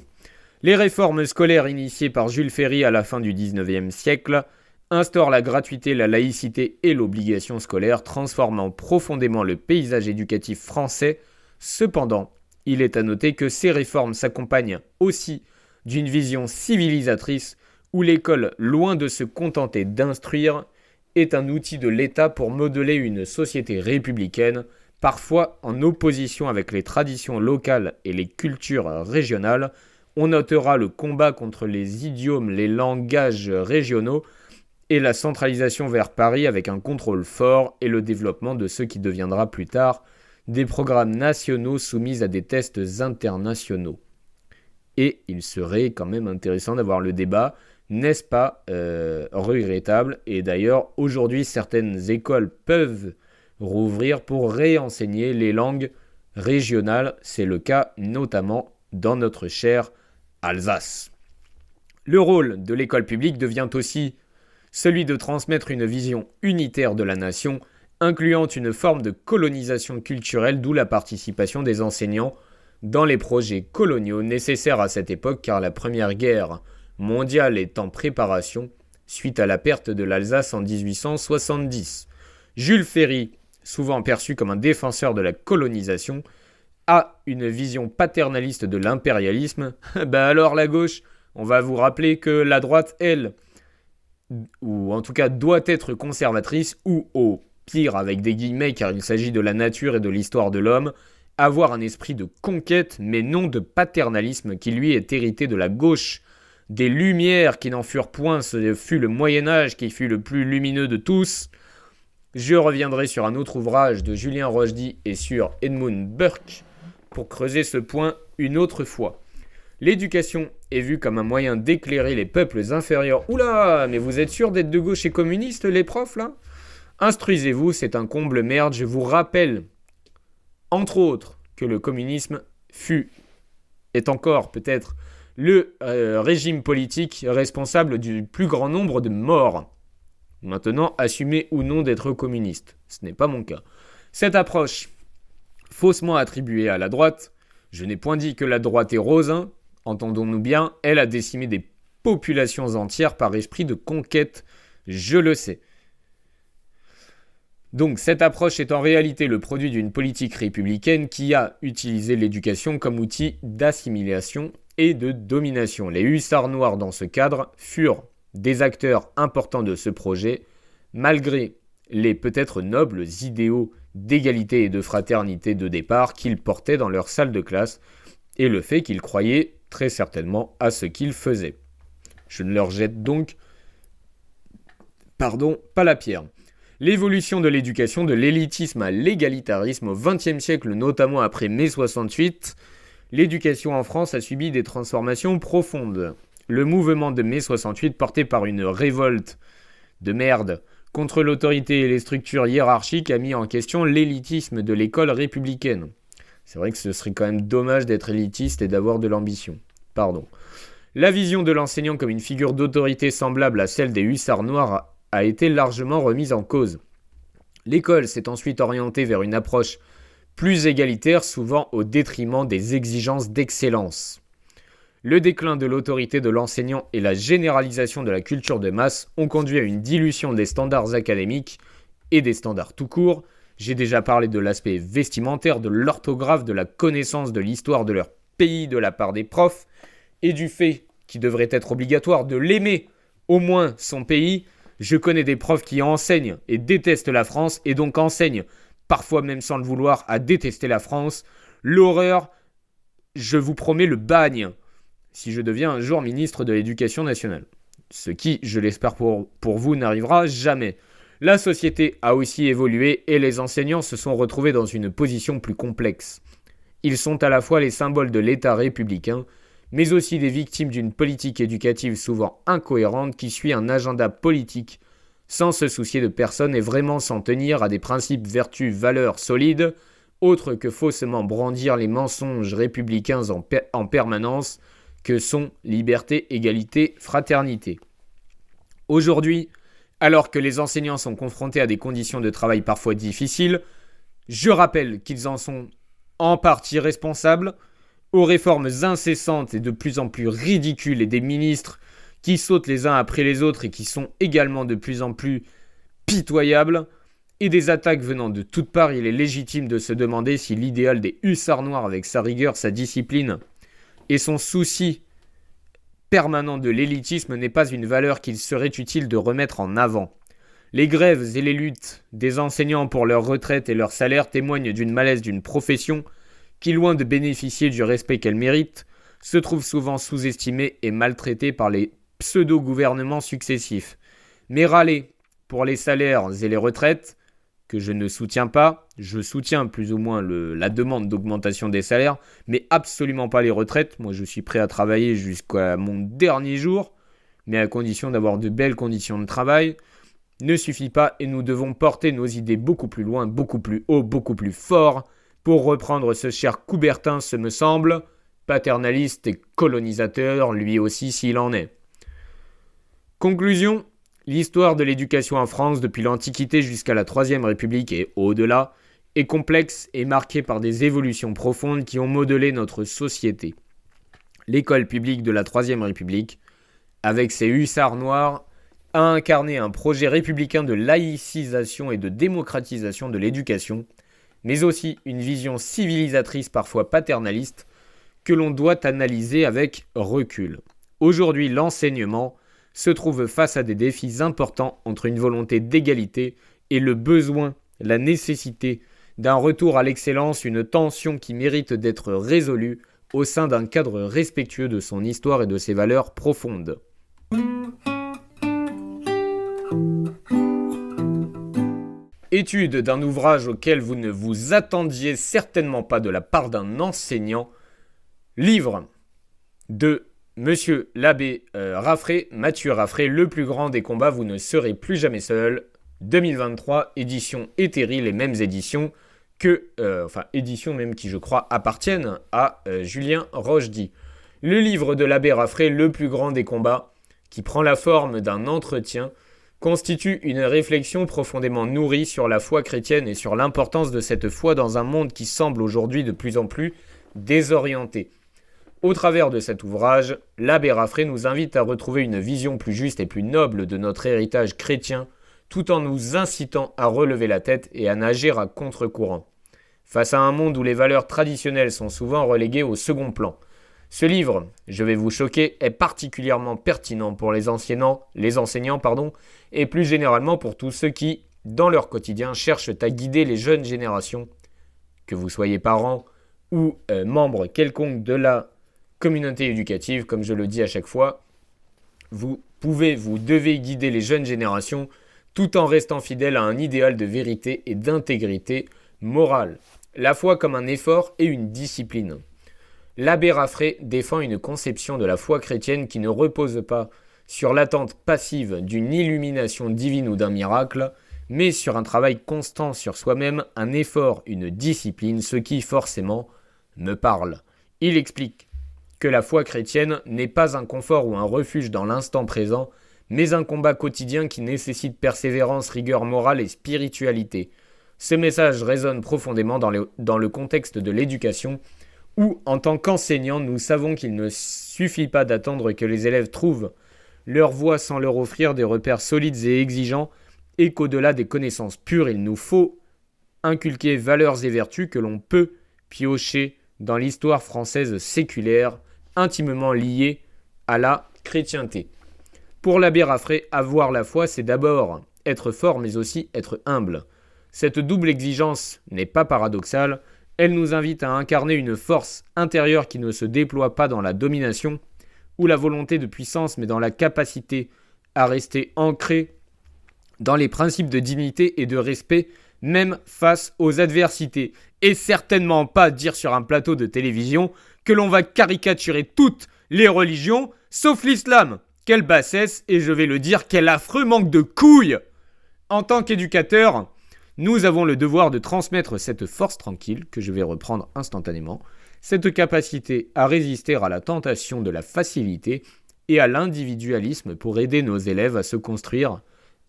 Les réformes scolaires initiées par Jules Ferry à la fin du XIXe siècle instaurent la gratuité, la laïcité et l'obligation scolaire, transformant profondément le paysage éducatif français. Cependant, il est à noter que ces réformes s'accompagnent aussi d'une vision civilisatrice où l'école, loin de se contenter d'instruire, est un outil de l'État pour modeler une société républicaine, parfois en opposition avec les traditions locales et les cultures régionales. On notera le combat contre les idiomes, les langages régionaux et la centralisation vers Paris avec un contrôle fort et le développement de ce qui deviendra plus tard des programmes nationaux soumis à des tests internationaux. Et il serait quand même intéressant d'avoir le débat, n'est-ce pas regrettable? Et d'ailleurs, aujourd'hui, certaines écoles peuvent rouvrir pour réenseigner les langues régionales. C'est le cas notamment dans notre chère Alsace. Le rôle de l'école publique devient aussi celui de transmettre une vision unitaire de la nation, incluant une forme de colonisation culturelle, d'où la participation des enseignants dans les projets coloniaux nécessaires à cette époque, car la Première Guerre mondiale est en préparation suite à la perte de l'Alsace en 1870. Jules Ferry, souvent perçu comme un défenseur de la colonisation, a une vision paternaliste de l'impérialisme. Alors la gauche, on va vous rappeler que la droite, elle, ou en tout cas doit être conservatrice, ou au pire avec des guillemets car il s'agit de la nature et de l'histoire de l'homme, avoir un esprit de conquête mais non de paternalisme qui lui est hérité de la gauche des Lumières qui n'en furent point, ce fut le Moyen-Âge qui fut le plus lumineux de tous. Je reviendrai sur un autre ouvrage de Julien Rochdy et sur Edmund Burke pour creuser ce point une autre fois. L'éducation est vue comme un moyen d'éclairer les peuples inférieurs. Oula, mais vous êtes sûr d'être de gauche et communiste, les profs, là? Instruisez-vous, c'est un comble merde. Je vous rappelle, entre autres, que le communisme est encore peut-être le régime politique responsable du plus grand nombre de morts. Maintenant, assumez ou non d'être communiste. Ce n'est pas mon cas. Cette approche, faussement attribuée à la droite, je n'ai point dit que la droite est rose, entendons-nous bien, elle a décimé des populations entières par esprit de conquête, je le sais. Donc cette approche est en réalité le produit d'une politique républicaine qui a utilisé l'éducation comme outil d'assimilation et de domination. Les hussards noirs dans ce cadre furent des acteurs importants de ce projet, malgré les peut-être nobles idéaux d'égalité et de fraternité de départ qu'ils portaient dans leur salle de classe, et le fait qu'ils croyaient très certainement à ce qu'ils faisaient. Je ne leur jette donc, pas la pierre. L'évolution de l'éducation de l'élitisme à l'égalitarisme au XXe siècle, notamment après mai 68, l'éducation en France a subi des transformations profondes. Le mouvement de mai 68, porté par une révolte de merde contre l'autorité et les structures hiérarchiques, a mis en question l'élitisme de l'école républicaine. C'est vrai que ce serait quand même dommage d'être élitiste et d'avoir de l'ambition. La vision de l'enseignant comme une figure d'autorité semblable à celle des hussards noirs a été largement remise en cause. L'école s'est ensuite orientée vers une approche plus égalitaire, souvent au détriment des exigences d'excellence. Le déclin de l'autorité de l'enseignant et la généralisation de la culture de masse ont conduit à une dilution des standards académiques et des standards tout court. J'ai déjà parlé de l'aspect vestimentaire, de l'orthographe, de la connaissance de l'histoire de leur pays de la part des profs et du fait qu'il devrait être obligatoire de l'aimer, au moins son pays. Je connais des profs qui enseignent et détestent la France et donc enseignent, parfois même sans le vouloir, à détester la France. L'horreur, je vous promets le bagne, si je deviens un jour ministre de l'Éducation nationale. Ce qui, je l'espère pour vous, n'arrivera jamais. La société a aussi évolué et les enseignants se sont retrouvés dans une position plus complexe. Ils sont à la fois les symboles de l'État républicain, mais aussi des victimes d'une politique éducative souvent incohérente qui suit un agenda politique sans se soucier de personne et vraiment s'en tenir à des principes, vertus, valeurs solides, autres que faussement brandir les mensonges républicains en permanence que sont liberté, égalité, fraternité. Aujourd'hui, alors que les enseignants sont confrontés à des conditions de travail parfois difficiles, je rappelle qu'ils en sont en partie responsables, aux réformes incessantes et de plus en plus ridicules et des ministres qui sautent les uns après les autres et qui sont également de plus en plus pitoyables, et des attaques venant de toutes parts, il est légitime de se demander si l'idéal des hussards noirs avec sa rigueur, sa discipline et son souci permanent de l'élitisme n'est pas une valeur qu'il serait utile de remettre en avant. Les grèves et les luttes des enseignants pour leur retraite et leur salaire témoignent d'une malaise d'une profession qui, loin de bénéficier du respect qu'elle mérite, se trouve souvent sous-estimée et maltraitée par les pseudo-gouvernements successifs. Mais râler pour les salaires et les retraites, que je ne soutiens pas, je soutiens plus ou moins la demande d'augmentation des salaires, mais absolument pas les retraites. Moi, je suis prêt à travailler jusqu'à mon dernier jour, mais à condition d'avoir de belles conditions de travail, ne suffit pas et nous devons porter nos idées beaucoup plus loin, beaucoup plus haut, beaucoup plus fort, pour reprendre ce cher Coubertin, ce me semble, paternaliste et colonisateur, lui aussi s'il en est. Conclusion, l'histoire de l'éducation en France depuis l'Antiquité jusqu'à la Troisième République et au-delà est complexe et marquée par des évolutions profondes qui ont modelé notre société. L'école publique de la Troisième République, avec ses hussards noirs, a incarné un projet républicain de laïcisation et de démocratisation de l'éducation, mais aussi une vision civilisatrice parfois paternaliste que l'on doit analyser avec recul. Aujourd'hui, l'enseignement se trouve face à des défis importants entre une volonté d'égalité et le besoin, la nécessité d'un retour à l'excellence, une tension qui mérite d'être résolue au sein d'un cadre respectueux de son histoire et de ses valeurs profondes. Étude d'un ouvrage auquel vous ne vous attendiez certainement pas de la part d'un enseignant. Livre de Monsieur l'abbé Raffray, Mathieu Raffray, Le plus grand des combats, vous ne serez plus jamais seul. 2023, édition Éthérie, les mêmes éditions éditions même qui je crois appartiennent à Julien Rochdy. Le livre de l'abbé Raffray, Le plus grand des combats, qui prend la forme d'un entretien, constitue une réflexion profondément nourrie sur la foi chrétienne et sur l'importance de cette foi dans un monde qui semble aujourd'hui de plus en plus désorienté. Au travers de cet ouvrage, l'abbé Raffray nous invite à retrouver une vision plus juste et plus noble de notre héritage chrétien, tout en nous incitant à relever la tête et à nager à contre-courant. Face à un monde où les valeurs traditionnelles sont souvent reléguées au second plan, ce livre, je vais vous choquer, est particulièrement pertinent pour les enseignants, et plus généralement pour tous ceux qui, dans leur quotidien, cherchent à guider les jeunes générations, que vous soyez parents ou membres quelconques de la communauté éducative, comme je le dis à chaque fois, vous devez guider les jeunes générations tout en restant fidèle à un idéal de vérité et d'intégrité morale. La foi comme un effort et une discipline. L'abbé Raffray défend une conception de la foi chrétienne qui ne repose pas sur l'attente passive d'une illumination divine ou d'un miracle, mais sur un travail constant sur soi-même, un effort, une discipline, ce qui forcément me parle. Il explique que la foi chrétienne n'est pas un confort ou un refuge dans l'instant présent, mais un combat quotidien qui nécessite persévérance, rigueur morale et spiritualité. Ce message résonne profondément dans le contexte de l'éducation, où, en tant qu'enseignants, nous savons qu'il ne suffit pas d'attendre que les élèves trouvent leur voie sans leur offrir des repères solides et exigeants, et qu'au-delà des connaissances pures, il nous faut inculquer valeurs et vertus que l'on peut piocher dans l'histoire française séculaire, intimement liée à la chrétienté. Pour l'abbé Raffray, avoir la foi, c'est d'abord être fort, mais aussi être humble. Cette double exigence n'est pas paradoxale, elle nous invite à incarner une force intérieure qui ne se déploie pas dans la domination ou la volonté de puissance, mais dans la capacité à rester ancré dans les principes de dignité et de respect, même face aux adversités. Et certainement pas dire sur un plateau de télévision que l'on va caricaturer toutes les religions, sauf l'islam. Quelle bassesse, et je vais le dire, quel affreux manque de couilles. En tant qu'éducateur, nous avons le devoir de transmettre cette force tranquille, que je vais reprendre instantanément, cette capacité à résister à la tentation de la facilité et à l'individualisme pour aider nos élèves à se construire,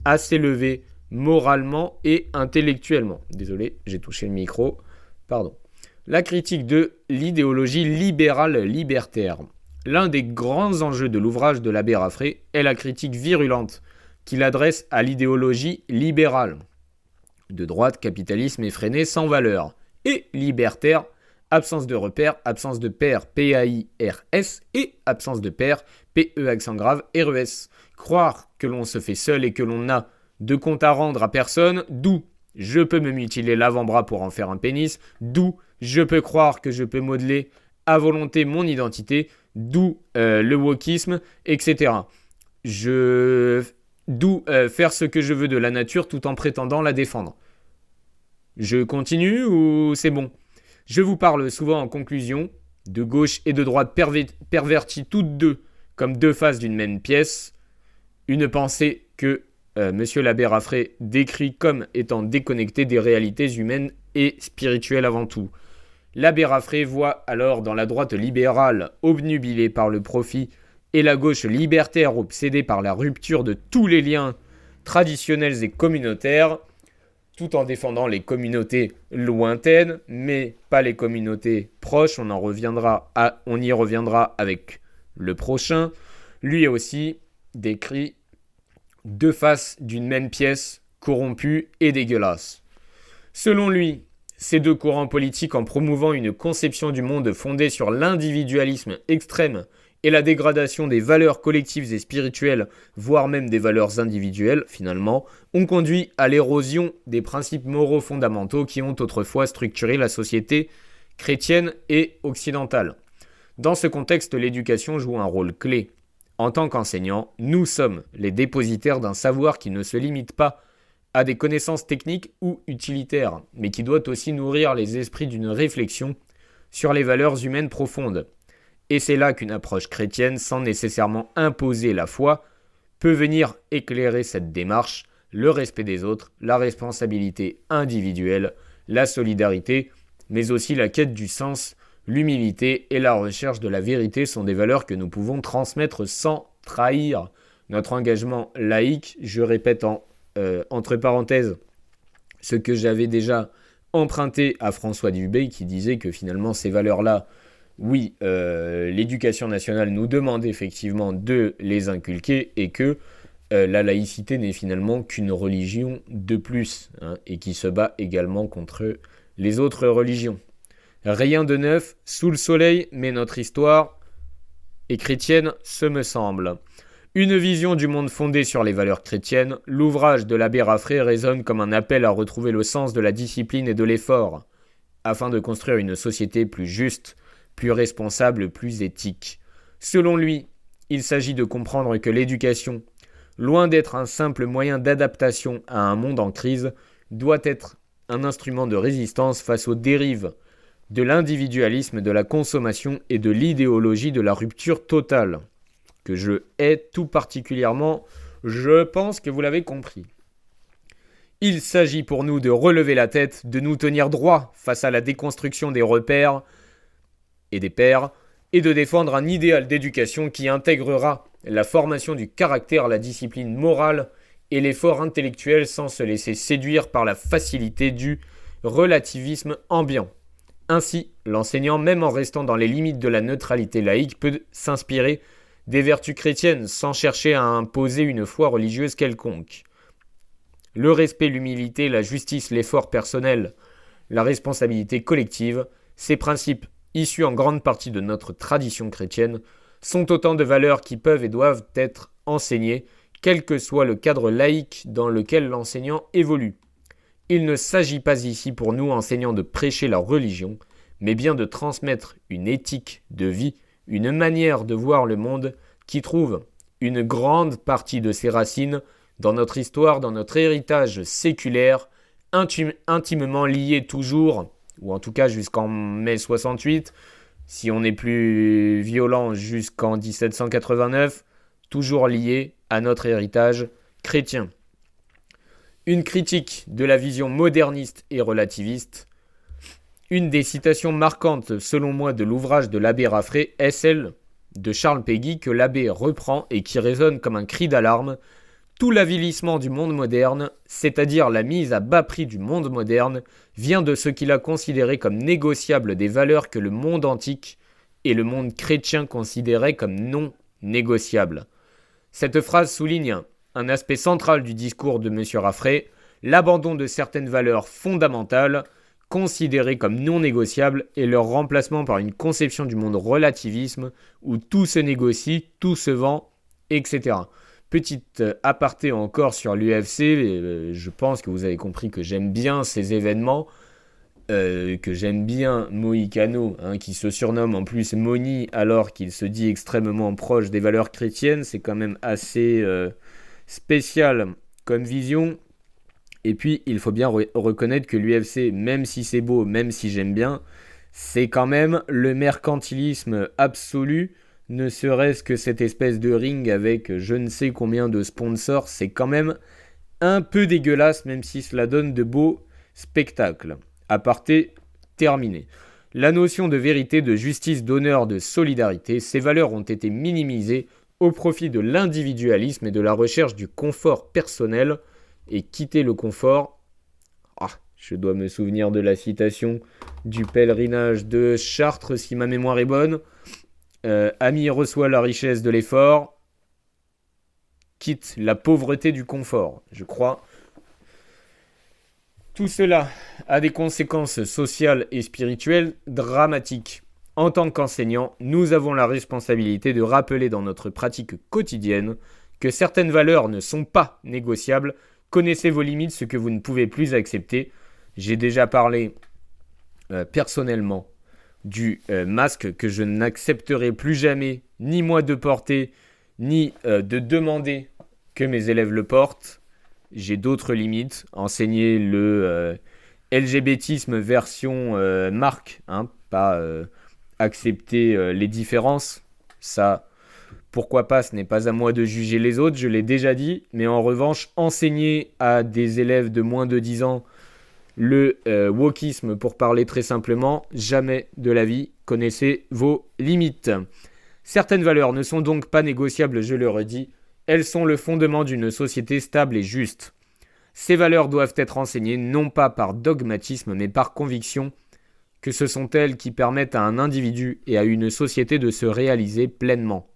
à s'élever moralement et intellectuellement. Désolé, j'ai touché le micro, pardon. La critique de l'idéologie libérale libertaire. L'un des grands enjeux de l'ouvrage de l'abbé Raffray est la critique virulente qu'il adresse à l'idéologie libérale. De droite, capitalisme effréné sans valeur. Et libertaire, absence de repères, absence de pairs, P-A-I-R-S, et absence de pairs, P-E accent grave, R-E-S. Croire que l'on se fait seul et que l'on n'a de compte à rendre à personne, d'où je peux me mutiler l'avant-bras pour en faire un pénis, d'où je peux croire que je peux modeler à volonté mon identité, d'où le wokisme, etc. D'où faire ce que je veux de la nature tout en prétendant la défendre. Je continue ou c'est bon ? Je vous parle souvent en conclusion, de gauche et de droite perverties toutes deux comme deux faces d'une même pièce, une pensée que Monsieur l'abbé Raffray décrit comme étant déconnectée des réalités humaines et spirituelles avant tout. L'abbé Raffray voit alors dans la droite libérale obnubilée par le profit et la gauche libertaire obsédée par la rupture de tous les liens traditionnels et communautaires, tout en défendant les communautés lointaines, mais pas les communautés proches. On y reviendra avec le prochain. Lui aussi décrit deux faces d'une même pièce, corrompues et dégueulasses. Selon lui, ces deux courants politiques, en promouvant une conception du monde fondée sur l'individualisme extrême et la dégradation des valeurs collectives et spirituelles, voire même des valeurs individuelles, finalement, ont conduit à l'érosion des principes moraux fondamentaux qui ont autrefois structuré la société chrétienne et occidentale. Dans ce contexte, l'éducation joue un rôle clé. En tant qu'enseignants, nous sommes les dépositaires d'un savoir qui ne se limite pas à des connaissances techniques ou utilitaires, mais qui doit aussi nourrir les esprits d'une réflexion sur les valeurs humaines profondes. Et c'est là qu'une approche chrétienne, sans nécessairement imposer la foi, peut venir éclairer cette démarche, le respect des autres, la responsabilité individuelle, la solidarité, mais aussi la quête du sens, l'humilité et la recherche de la vérité sont des valeurs que nous pouvons transmettre sans trahir notre engagement laïque. Je répète entre parenthèses ce que j'avais déjà emprunté à François Dubé, qui disait que finalement ces valeurs-là, oui, l'éducation nationale nous demande effectivement de les inculquer et que la laïcité n'est finalement qu'une religion de plus, et qui se bat également contre les autres religions. Rien de neuf sous le soleil, mais notre histoire est chrétienne, ce me semble. Une vision du monde fondée sur les valeurs chrétiennes, l'ouvrage de l'abbé Raffray résonne comme un appel à retrouver le sens de la discipline et de l'effort, afin de construire une société plus juste, plus responsable, plus éthique. Selon lui, il s'agit de comprendre que l'éducation, loin d'être un simple moyen d'adaptation à un monde en crise, doit être un instrument de résistance face aux dérives de l'individualisme, de la consommation et de l'idéologie de la rupture totale, que je hais tout particulièrement, je pense que vous l'avez compris. Il s'agit pour nous de relever la tête, de nous tenir droit face à la déconstruction des repères et des pairs, et de défendre un idéal d'éducation qui intégrera la formation du caractère, la discipline morale et l'effort intellectuel sans se laisser séduire par la facilité du relativisme ambiant. Ainsi, l'enseignant, même en restant dans les limites de la neutralité laïque, peut s'inspirer des vertus chrétiennes sans chercher à imposer une foi religieuse quelconque. Le respect, l'humilité, la justice, l'effort personnel, la responsabilité collective, ces principes issus en grande partie de notre tradition chrétienne, sont autant de valeurs qui peuvent et doivent être enseignées, quel que soit le cadre laïque dans lequel l'enseignant évolue. Il ne s'agit pas ici pour nous, enseignants, de prêcher la religion, mais bien de transmettre une éthique de vie, une manière de voir le monde qui trouve une grande partie de ses racines dans notre histoire, dans notre héritage séculaire, intimement lié toujours, ou en tout cas jusqu'en mai 68, si on est plus violent jusqu'en 1789, toujours lié à notre héritage chrétien. Une critique de la vision moderniste et relativiste. Une des citations marquantes, selon moi, de l'ouvrage de l'abbé Raffray est celle de Charles Péguy que l'abbé reprend et qui résonne comme un cri d'alarme. Tout l'avilissement du monde moderne, c'est-à-dire la mise à bas prix du monde moderne, vient de ce qu'il a considéré comme négociable des valeurs que le monde antique et le monde chrétien considéraient comme non négociables. Cette phrase souligne un aspect central du discours de M. Raffray, l'abandon de certaines valeurs fondamentales, considérées comme non négociables, et leur remplacement par une conception du monde relativisme, où tout se négocie, tout se vend, etc. Petite aparté encore sur l'UFC, je pense que vous avez compris que j'aime bien ces événements, que j'aime bien Moïcano, qui se surnomme en plus Moni alors qu'il se dit extrêmement proche des valeurs chrétiennes, c'est quand même assez spécial comme vision. Et puis il faut bien reconnaître que l'UFC, même si c'est beau, même si j'aime bien, c'est quand même le mercantilisme absolu. Ne serait-ce que cette espèce de ring avec je ne sais combien de sponsors, c'est quand même un peu dégueulasse, même si cela donne de beaux spectacles. Aparté terminé. La notion de vérité, de justice, d'honneur, de solidarité, ces valeurs ont été minimisées au profit de l'individualisme et de la recherche du confort personnel. Et quitter le confort, je dois me souvenir de la citation du pèlerinage de Chartres, si ma mémoire est bonne. Ami reçoit la richesse de l'effort, quitte la pauvreté du confort, je crois. Tout cela a des conséquences sociales et spirituelles dramatiques. En tant qu'enseignants, nous avons la responsabilité de rappeler dans notre pratique quotidienne que certaines valeurs ne sont pas négociables. Connaissez vos limites, ce que vous ne pouvez plus accepter. J'ai déjà parlé personnellement du masque que je n'accepterai plus jamais, ni moi de porter, ni de demander que mes élèves le portent. J'ai d'autres limites. Enseigner le LGBTisme version marque, pas accepter les différences. Ça, pourquoi pas, ce n'est pas à moi de juger les autres, je l'ai déjà dit. Mais en revanche, enseigner à des élèves de moins de 10 ans le wokisme, pour parler très simplement, jamais de la vie. Connaissez vos limites. Certaines valeurs ne sont donc pas négociables, je le redis. Elles sont le fondement d'une société stable et juste. Ces valeurs doivent être enseignées non pas par dogmatisme, mais par conviction que ce sont elles qui permettent à un individu et à une société de se réaliser pleinement.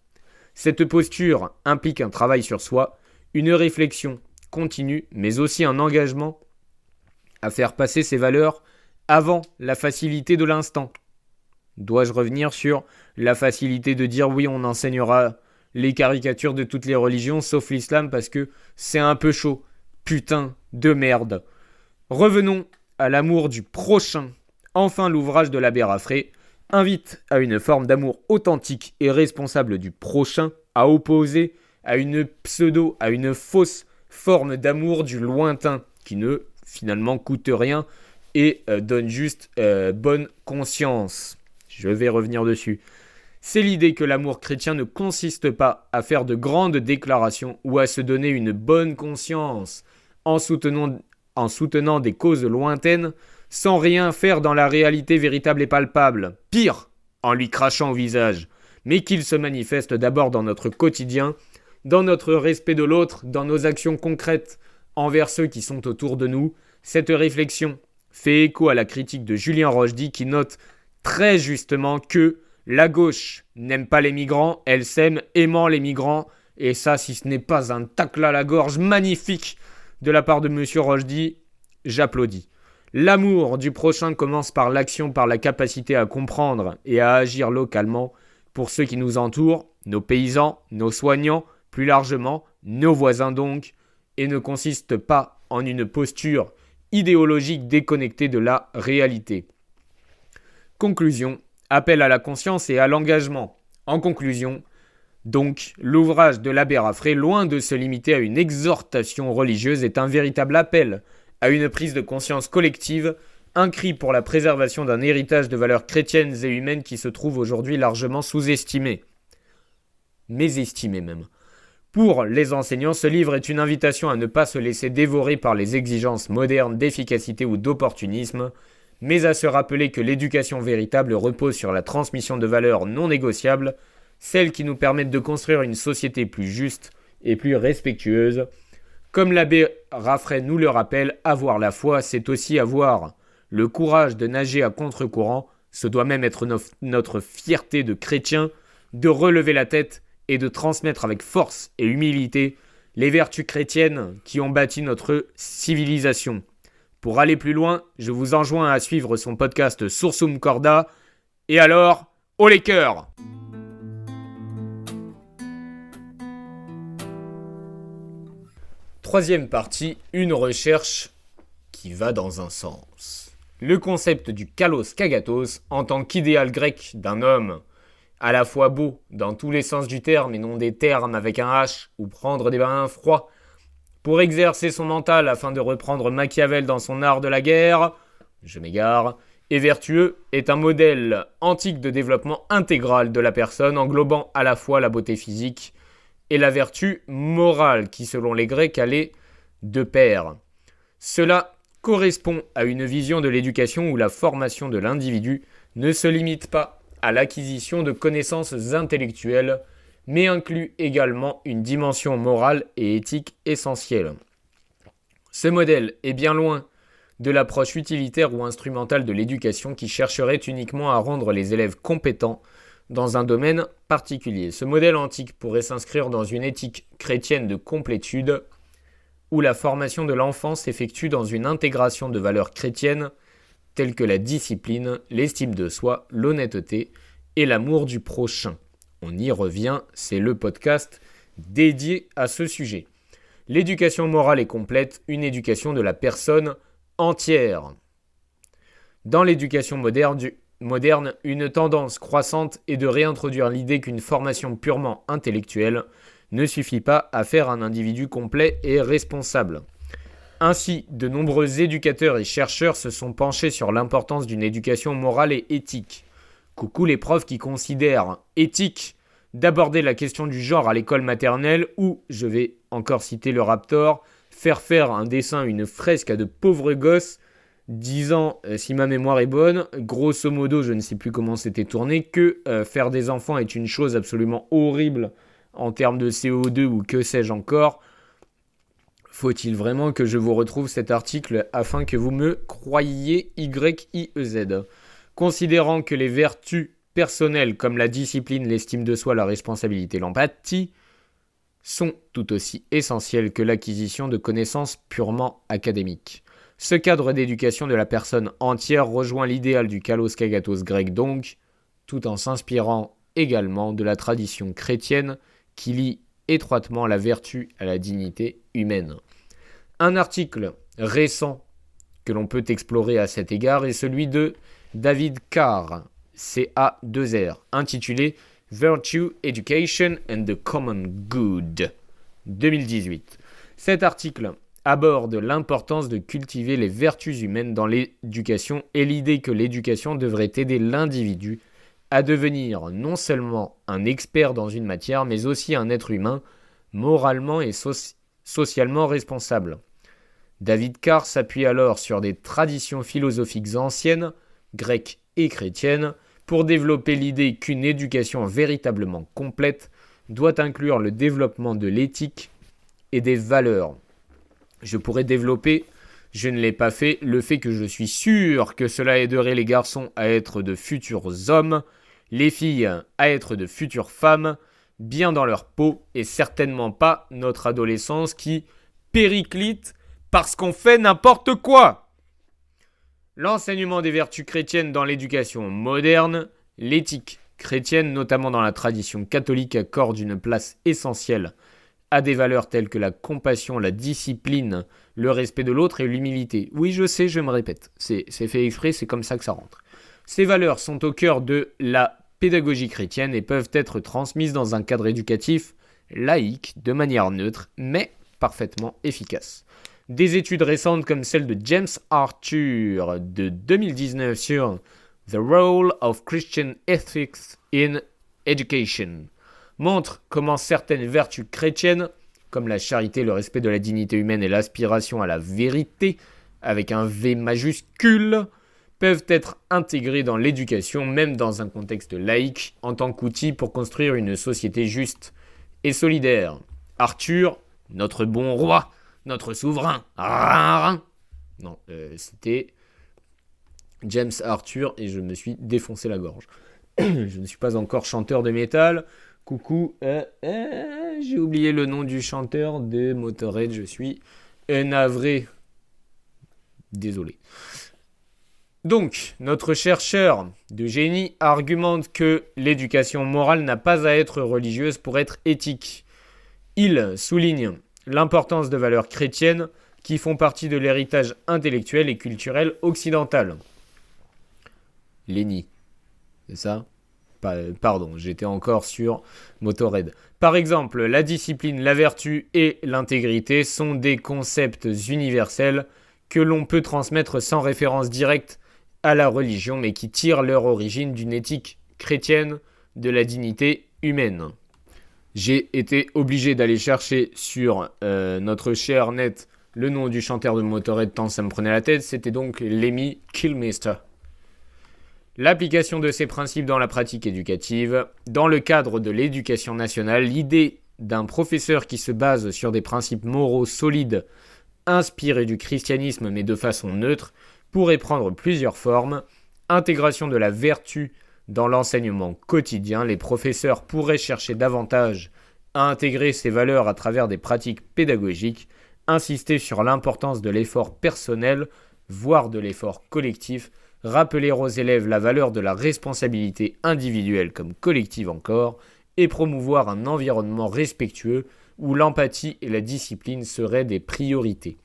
Cette posture implique un travail sur soi, une réflexion continue, mais aussi un engagement à faire passer ces valeurs avant la facilité de l'instant. Dois-je revenir sur la facilité de dire oui, on enseignera les caricatures de toutes les religions sauf l'islam parce que c'est un peu chaud. Putain de merde. Revenons à l'amour du prochain. Enfin l'ouvrage de l'abbé Raffray invite à une forme d'amour authentique et responsable du prochain, à opposer à une fausse forme d'amour du lointain qui ne finalement coûte rien et donne juste bonne conscience. Je vais revenir dessus. C'est l'idée que l'amour chrétien ne consiste pas à faire de grandes déclarations ou à se donner une bonne conscience en soutenant des causes lointaines sans rien faire dans la réalité véritable et palpable. Pire, en lui crachant au visage, mais qu'il se manifeste d'abord dans notre quotidien, dans notre respect de l'autre, dans nos actions concrètes envers ceux qui sont autour de nous. Cette réflexion fait écho à la critique de Julien Rochdy qui note très justement que la gauche n'aime pas les migrants, elle s'aime aimant les migrants. Et ça, si ce n'est pas un tacle à la gorge magnifique de la part de Monsieur Rochdy, j'applaudis. L'amour du prochain commence par l'action, par la capacité à comprendre et à agir localement pour ceux qui nous entourent, nos paysans, nos soignants, plus largement, nos voisins donc, et ne consiste pas en une posture idéologique déconnectée de la réalité. Conclusion, appel à la conscience et à l'engagement. En conclusion, donc, l'ouvrage de l'abbé Raffray, loin de se limiter à une exhortation religieuse, est un véritable appel à une prise de conscience collective, un cri pour la préservation d'un héritage de valeurs chrétiennes et humaines qui se trouve aujourd'hui largement sous-estimé. Mésestimé même. Pour les enseignants, ce livre est une invitation à ne pas se laisser dévorer par les exigences modernes d'efficacité ou d'opportunisme, mais à se rappeler que l'éducation véritable repose sur la transmission de valeurs non négociables, celles qui nous permettent de construire une société plus juste et plus respectueuse. Comme l'abbé Raffray nous le rappelle, avoir la foi, c'est aussi avoir le courage de nager à contre-courant. Ce doit même être notre fierté de chrétien, de relever la tête et de transmettre avec force et humilité les vertus chrétiennes qui ont bâti notre civilisation. Pour aller plus loin, je vous enjoins à suivre son podcast Sursum Corda. Et alors, haut les cœurs! Troisième partie, une recherche qui va dans un sens. Le concept du kalos kagatos en tant qu'idéal grec d'un homme à la fois beau dans tous les sens du terme et non des termes avec un H ou prendre des bains froids pour exercer son mental afin de reprendre Machiavel dans son art de la guerre, je m'égare, et vertueux est un modèle antique de développement intégral de la personne englobant à la fois la beauté physique et la vertu morale qui, selon les Grecs, allait de pair. Cela correspond à une vision de l'éducation où la formation de l'individu ne se limite pas à l'acquisition de connaissances intellectuelles, mais inclut également une dimension morale et éthique essentielle. Ce modèle est bien loin de l'approche utilitaire ou instrumentale de l'éducation qui chercherait uniquement à rendre les élèves compétents dans un domaine particulier. Ce modèle antique pourrait s'inscrire dans une éthique chrétienne de complétude, où la formation de l'enfant s'effectue dans une intégration de valeurs chrétiennes telles que la discipline, l'estime de soi, l'honnêteté et l'amour du prochain. On y revient, c'est le podcast dédié à ce sujet. L'éducation morale est complète, une éducation de la personne entière. Dans l'éducation moderne, une tendance croissante est de réintroduire l'idée qu'une formation purement intellectuelle ne suffit pas à faire un individu complet et responsable. Ainsi, de nombreux éducateurs et chercheurs se sont penchés sur l'importance d'une éducation morale et éthique. Coucou les profs qui considèrent éthique d'aborder la question du genre à l'école maternelle ou, je vais encore citer le Raptor, faire un dessin, une fresque à de pauvres gosses disant, si ma mémoire est bonne, grosso modo, je ne sais plus comment c'était tourné, que faire des enfants est une chose absolument horrible en termes de CO2 ou que sais-je encore. Faut-il vraiment que je vous retrouve cet article afin que vous me croyiez YIEZ? Considérant que les vertus personnelles comme la discipline, l'estime de soi, la responsabilité, l'empathie sont tout aussi essentielles que l'acquisition de connaissances purement académiques. Ce cadre d'éducation de la personne entière rejoint l'idéal du kalos kagatos grec donc, tout en s'inspirant également de la tradition chrétienne qui lie étroitement la vertu à la dignité humaine. Un article récent que l'on peut explorer à cet égard est celui de David Carr, CA2R, intitulé Virtue, Education and the Common Good, 2018. Cet article aborde l'importance de cultiver les vertus humaines dans l'éducation et l'idée que l'éducation devrait aider l'individu à devenir non seulement un expert dans une matière, mais aussi un être humain moralement et socialement responsable. David Carr s'appuie alors sur des traditions philosophiques anciennes, grecques et chrétiennes, pour développer l'idée qu'une éducation véritablement complète doit inclure le développement de l'éthique et des valeurs. Je pourrais développer, je ne l'ai pas fait, le fait que je suis sûr que cela aiderait les garçons à être de futurs hommes, les filles à être de futures femmes, bien dans leur peau, et certainement pas notre adolescence qui périclite parce qu'on fait n'importe quoi. L'enseignement des vertus chrétiennes dans l'éducation moderne, l'éthique chrétienne, notamment dans la tradition catholique, accorde une place essentielle à des valeurs telles que la compassion, la discipline, le respect de l'autre et l'humilité. Oui, je sais, je me répète, c'est fait exprès, c'est comme ça que ça rentre. Ces valeurs sont au cœur de la pédagogie chrétienne et peuvent être transmises dans un cadre éducatif laïque, de manière neutre, mais parfaitement efficace. Des études récentes comme celle de James Arthur de 2019 sur The Role of Christian Ethics in Education montrent comment certaines vertus chrétiennes, comme la charité, le respect de la dignité humaine et l'aspiration à la vérité, avec un V majuscule, peuvent être intégrées dans l'éducation, même dans un contexte laïque, en tant qu'outil pour construire une société juste et solidaire. Arthur, notre bon roi, notre souverain, non, c'était James Arthur et je me suis défoncé la gorge. Je ne suis pas encore chanteur de métal. Coucou, j'ai oublié le nom du chanteur de Motorhead, je suis navré. Désolé. Donc, notre chercheur de génie argumente que l'éducation morale n'a pas à être religieuse pour être éthique. Il souligne l'importance de valeurs chrétiennes qui font partie de l'héritage intellectuel et culturel occidental. Lenny, c'est ça ? Pardon, j'étais encore sur Motorhead. Par exemple, la discipline, la vertu et l'intégrité sont des concepts universels que l'on peut transmettre sans référence directe à la religion, mais qui tirent leur origine d'une éthique chrétienne de la dignité humaine. J'ai été obligé d'aller chercher sur notre cher net le nom du chanteur de Motorhead tant ça me prenait la tête, c'était donc Lemmy Kilmister. L'application de ces principes dans la pratique éducative. Dans le cadre de l'éducation nationale, l'idée d'un professeur qui se base sur des principes moraux solides, inspirés du christianisme mais de façon neutre, pourrait prendre plusieurs formes. Intégration de la vertu dans l'enseignement quotidien. Les professeurs pourraient chercher davantage à intégrer ces valeurs à travers des pratiques pédagogiques, insister sur l'importance de l'effort personnel, voire de l'effort collectif, rappeler aux élèves la valeur de la responsabilité individuelle comme collective encore, et promouvoir un environnement respectueux où l'empathie et la discipline seraient des priorités.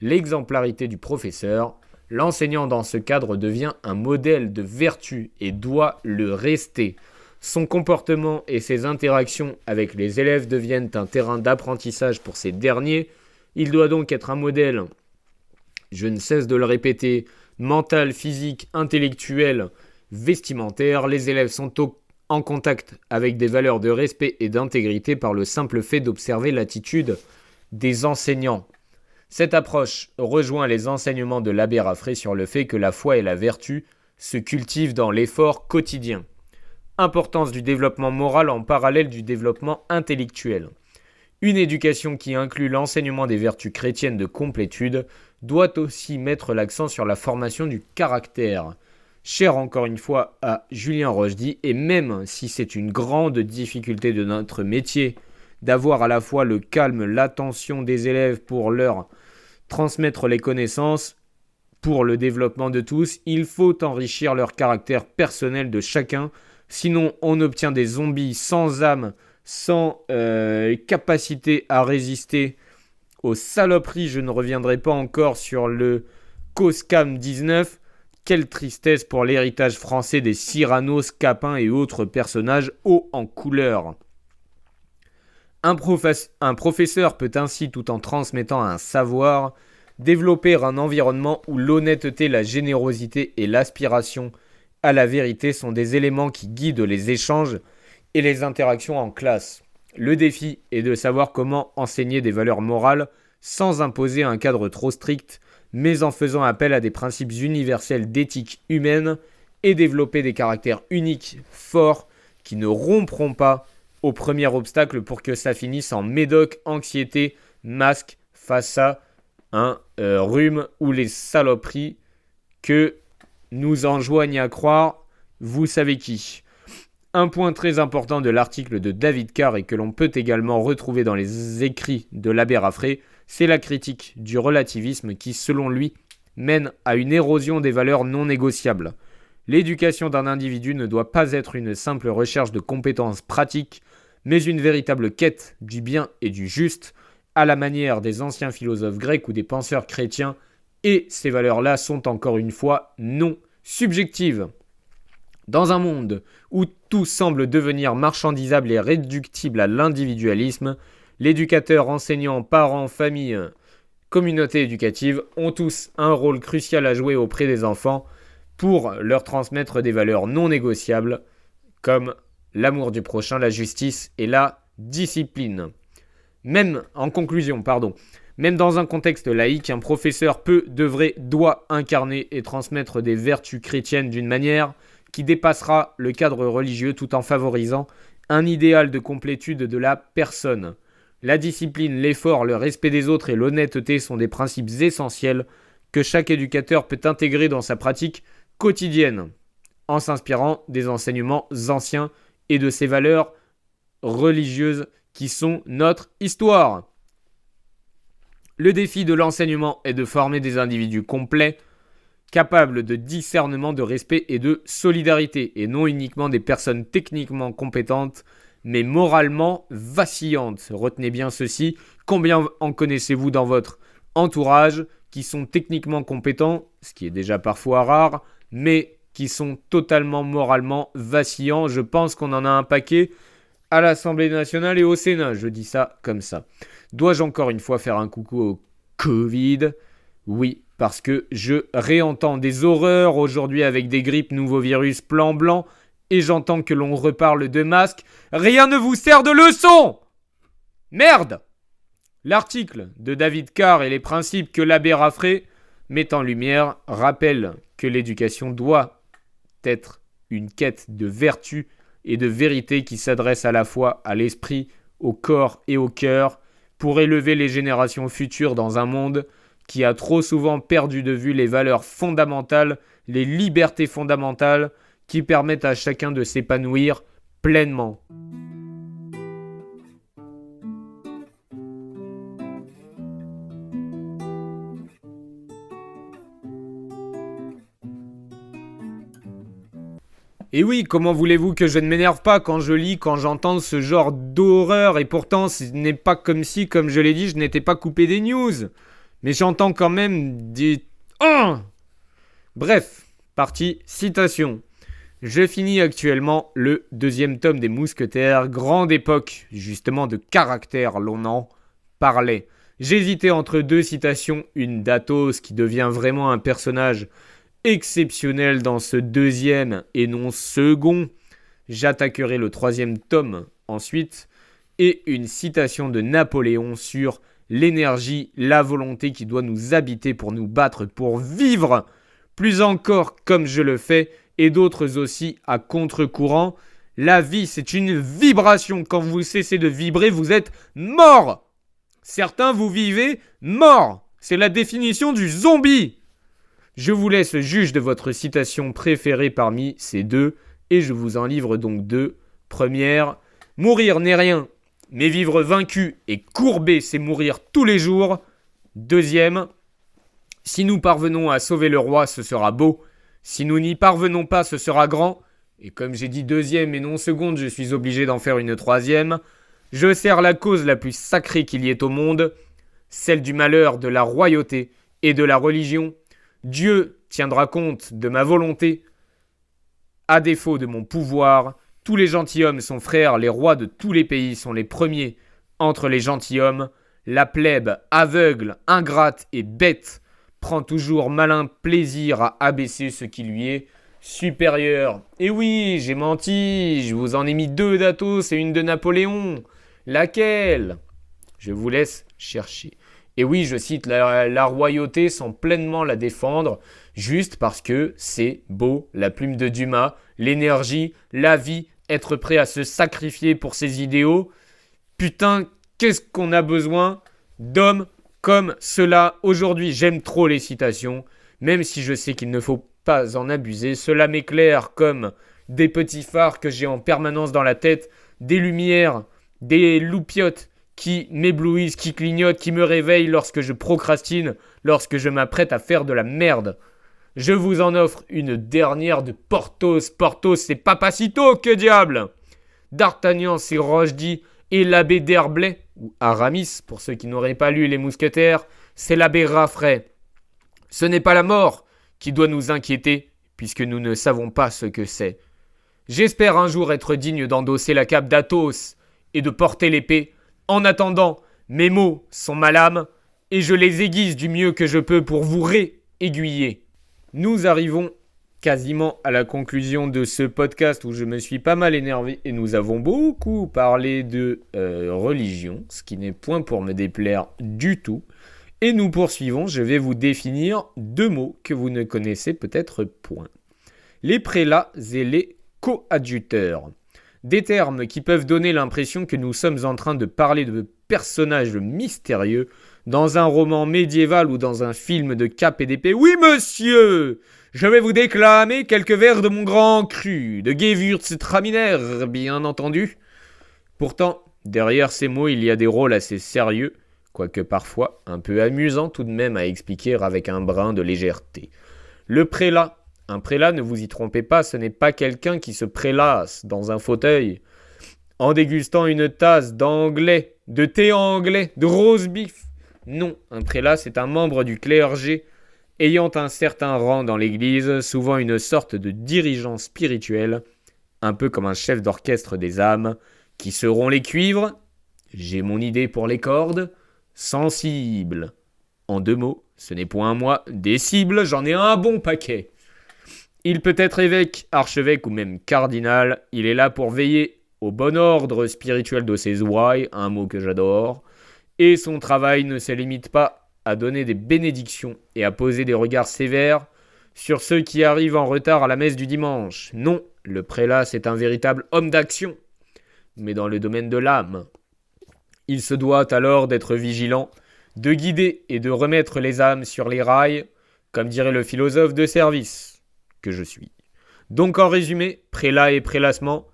L'exemplarité du professeur, l'enseignant dans ce cadre devient un modèle de vertu et doit le rester. Son comportement et ses interactions avec les élèves deviennent un terrain d'apprentissage pour ces derniers. Il doit donc être un modèle, je ne cesse de le répéter, mental, physique, intellectuel, vestimentaire. Les élèves sont en contact avec des valeurs de respect et d'intégrité par le simple fait d'observer l'attitude des enseignants. Cette approche rejoint les enseignements de l'abbé Raffray sur le fait que la foi et la vertu se cultivent dans l'effort quotidien. Importance du développement moral en parallèle du développement intellectuel. Une éducation qui inclut l'enseignement des vertus chrétiennes de complétude doit aussi mettre l'accent sur la formation du caractère. Cher encore une fois à Julien Rochdy, et même si c'est une grande difficulté de notre métier d'avoir à la fois le calme, l'attention des élèves pour leur transmettre les connaissances, pour le développement de tous, il faut enrichir leur caractère personnel de chacun, sinon on obtient des zombies sans âme, sans capacité à résister aux saloperies. Je ne reviendrai pas encore sur le COSCAM 19, Quelle tristesse pour l'héritage français des Cyrano, Scapin et autres personnages hauts en couleur. Un professeur peut ainsi, tout en transmettant un savoir, développer un environnement où l'honnêteté, la générosité et l'aspiration à la vérité sont des éléments qui guident les échanges et les interactions en classe. Le défi est de savoir comment enseigner des valeurs morales sans imposer un cadre trop strict, mais en faisant appel à des principes universels d'éthique humaine et développer des caractères uniques, forts, qui ne rompront pas au premier obstacle pour que ça finisse en médoc, anxiété, masque face à un rhume ou les saloperies que nous enjoignent à croire, vous savez qui. Un point très important de l'article de David Carr et que l'on peut également retrouver dans les écrits de l'abbé Raffray, c'est la critique du relativisme qui, selon lui, mène à une érosion des valeurs non négociables. L'éducation d'un individu ne doit pas être une simple recherche de compétences pratiques, mais une véritable quête du bien et du juste, à la manière des anciens philosophes grecs ou des penseurs chrétiens, et ces valeurs-là sont encore une fois non subjectives. Dans un monde où tout semble devenir marchandisable et réductible à l'individualisme, l'éducateur, enseignant, parents, famille, communauté éducative ont tous un rôle crucial à jouer auprès des enfants pour leur transmettre des valeurs non négociables comme l'amour du prochain, la justice et la discipline. Même dans un contexte laïque, un professeur doit incarner et transmettre des vertus chrétiennes d'une manière qui dépassera le cadre religieux tout en favorisant un idéal de complétude de la personne. La discipline, l'effort, le respect des autres et l'honnêteté sont des principes essentiels que chaque éducateur peut intégrer dans sa pratique quotidienne, en s'inspirant des enseignements anciens et de ces valeurs religieuses qui sont notre histoire. Le défi de l'enseignement est de former des individus complets, capables de discernement, de respect et de solidarité, et non uniquement des personnes techniquement compétentes, mais moralement vacillantes. Retenez bien ceci, combien en connaissez-vous dans votre entourage qui sont techniquement compétents, ce qui est déjà parfois rare, mais qui sont totalement moralement vacillants. Je pense qu'on en a un paquet à l'Assemblée nationale et au Sénat, je dis ça comme ça. Dois-je encore une fois faire un coucou au Covid ? Oui, parce que je réentends des horreurs aujourd'hui avec des grippes, nouveaux virus, plan blanc, et j'entends que l'on reparle de masques. Rien ne vous sert de leçon ! Merde ! L'article de David Carr et les principes que l'abbé Raffray met en lumière rappellent que l'éducation doit être une quête de vertu et de vérité qui s'adresse à la fois à l'esprit, au corps et au cœur pour élever les générations futures dans un monde qui a trop souvent perdu de vue les valeurs fondamentales, les libertés fondamentales qui permettent à chacun de s'épanouir pleinement. Et oui, comment voulez-vous que je ne m'énerve pas quand je lis, quand j'entends ce genre d'horreur, et pourtant ce n'est pas comme si, comme je l'ai dit, je n'étais pas coupé des news. Mais j'entends quand même des... Bref, partie citation. Je finis actuellement le 2e tome des Mousquetaires, grande époque, justement de caractère, l'on en parlait. J'hésitais entre 2 citations, une d'Athos qui devient vraiment un personnage exceptionnel dans ce 2e et non second. J'attaquerai le 3e tome ensuite, et une citation de Napoléon sur l'énergie, la volonté qui doit nous habiter pour nous battre, pour vivre, plus encore comme je le fais, et d'autres aussi à contre-courant. La vie, c'est une vibration. Quand vous cessez de vibrer, vous êtes mort. Certains, vous vivez mort. C'est la définition du zombie. Je vous laisse juge de votre citation préférée parmi ces 2, et je vous en livre donc 2. Première, mourir n'est rien, mais vivre vaincu et courbé, c'est mourir tous les jours. 2e, si nous parvenons à sauver le roi, ce sera beau. Si nous n'y parvenons pas, ce sera grand. Et comme j'ai dit 2e et non seconde, je suis obligé d'en faire une 3e. Je sers la cause la plus sacrée qu'il y ait au monde, celle du malheur, de la royauté et de la religion. Dieu tiendra compte de ma volonté. À défaut de mon pouvoir, tous les gentilshommes sont frères, les rois de tous les pays sont les premiers entre les gentilshommes. La plèbe, aveugle, ingrate et bête, prend toujours malin plaisir à abaisser ce qui lui est supérieur. Et oui, j'ai menti, je vous en ai mis 2 d'Athos et une de Napoléon. Laquelle ? Je vous laisse chercher. Et oui, je cite la royauté sans pleinement la défendre, juste parce que c'est beau, la plume de Dumas, l'énergie, la vie, être prêt à se sacrifier pour ses idéaux. Putain, qu'est-ce qu'on a besoin d'hommes comme cela aujourd'hui. J'aime trop les citations, même si je sais qu'il ne faut pas en abuser. Cela m'éclaire comme des petits phares que j'ai en permanence dans la tête, des lumières, des loupiottes qui m'éblouissent, qui clignotent, qui me réveillent lorsque je procrastine, lorsque je m'apprête à faire de la merde. Je vous en offre une dernière de Porthos. Porthos, c'est Papacito, que diable! D'Artagnan, c'est Rochedi, et l'abbé d'Herblay, ou Aramis, pour ceux qui n'auraient pas lu Les Mousquetaires, c'est l'abbé Raffray. Ce n'est pas la mort qui doit nous inquiéter, puisque nous ne savons pas ce que c'est. J'espère un jour être digne d'endosser la cape d'Athos et de porter l'épée. En attendant, mes mots sont ma lame, et je les aiguise du mieux que je peux pour vous réaiguiller. Nous arrivons quasiment à la conclusion de ce podcast où je me suis pas mal énervé et nous avons beaucoup parlé de religion, ce qui n'est point pour me déplaire du tout. Et nous poursuivons, je vais vous définir 2 mots que vous ne connaissez peut-être point. Les prélats et les coadjuteurs. Des termes qui peuvent donner l'impression que nous sommes en train de parler de personnages mystérieux dans un roman médiéval ou dans un film de cap et d'épée. Oui, monsieur! Je vais vous déclamer quelques vers de mon grand cru, de Gewürztraminer, bien entendu. Pourtant, derrière ces mots, il y a des rôles assez sérieux, quoique parfois un peu amusants tout de même à expliquer avec un brin de légèreté. Le prélat. Un prélat, ne vous y trompez pas, ce n'est pas quelqu'un qui se prélasse dans un fauteuil en dégustant une tasse d'anglais, de thé anglais, de roast beef. Non, un prélat, c'est un membre du clergé ayant un certain rang dans l'église, souvent une sorte de dirigeant spirituel, un peu comme un chef d'orchestre des âmes, qui seront les cuivres, j'ai mon idée pour les cordes, sensibles. En 2 mots, ce n'est point moi, des cibles, j'en ai un bon paquet. Il peut être évêque, archevêque ou même cardinal, il est là pour veiller au bon ordre spirituel de ses ouailles, un mot que j'adore, et son travail ne se limite pas à donner des bénédictions et à poser des regards sévères sur ceux qui arrivent en retard à la messe du dimanche. Non, le prélat c'est un véritable homme d'action, mais dans le domaine de l'âme. Il se doit alors d'être vigilant, de guider et de remettre les âmes sur les rails, comme dirait le philosophe de service que je suis. Donc en résumé, prélat et prélassement,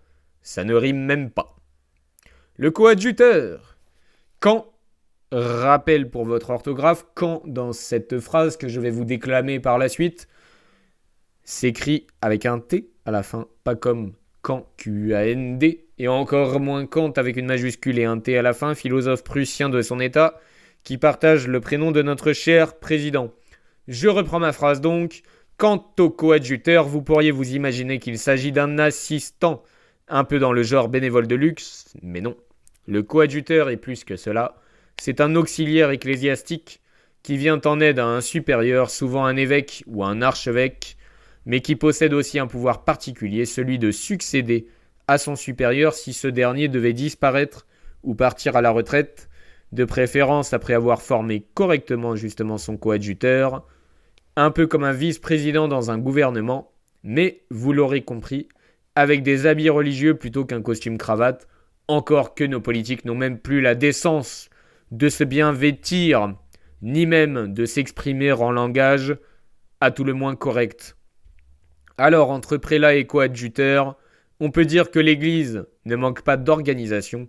ça ne rime même pas. Le coadjuteur. Quand, rappel pour votre orthographe, quand dans cette phrase que je vais vous déclamer par la suite, s'écrit avec un T à la fin, pas comme quand, Q-A-N-D, et encore moins Kant avec une majuscule et un T à la fin, philosophe prussien de son état, qui partage le prénom de notre cher président. Je reprends ma phrase donc. Quant au coadjuteur, vous pourriez vous imaginer qu'il s'agit d'un assistant, un peu dans le genre bénévole de luxe, mais non. Le coadjuteur est plus que cela. C'est un auxiliaire ecclésiastique qui vient en aide à un supérieur, souvent un évêque ou un archevêque, mais qui possède aussi un pouvoir particulier, celui de succéder à son supérieur si ce dernier devait disparaître ou partir à la retraite, de préférence après avoir formé correctement justement son coadjuteur, un peu comme un vice-président dans un gouvernement, mais, vous l'aurez compris, avec des habits religieux plutôt qu'un costume cravate, encore que nos politiques n'ont même plus la décence de se bien vêtir, ni même de s'exprimer en langage, à tout le moins correct. Alors, entre prélat et coadjuteur, on peut dire que l'Église ne manque pas d'organisation,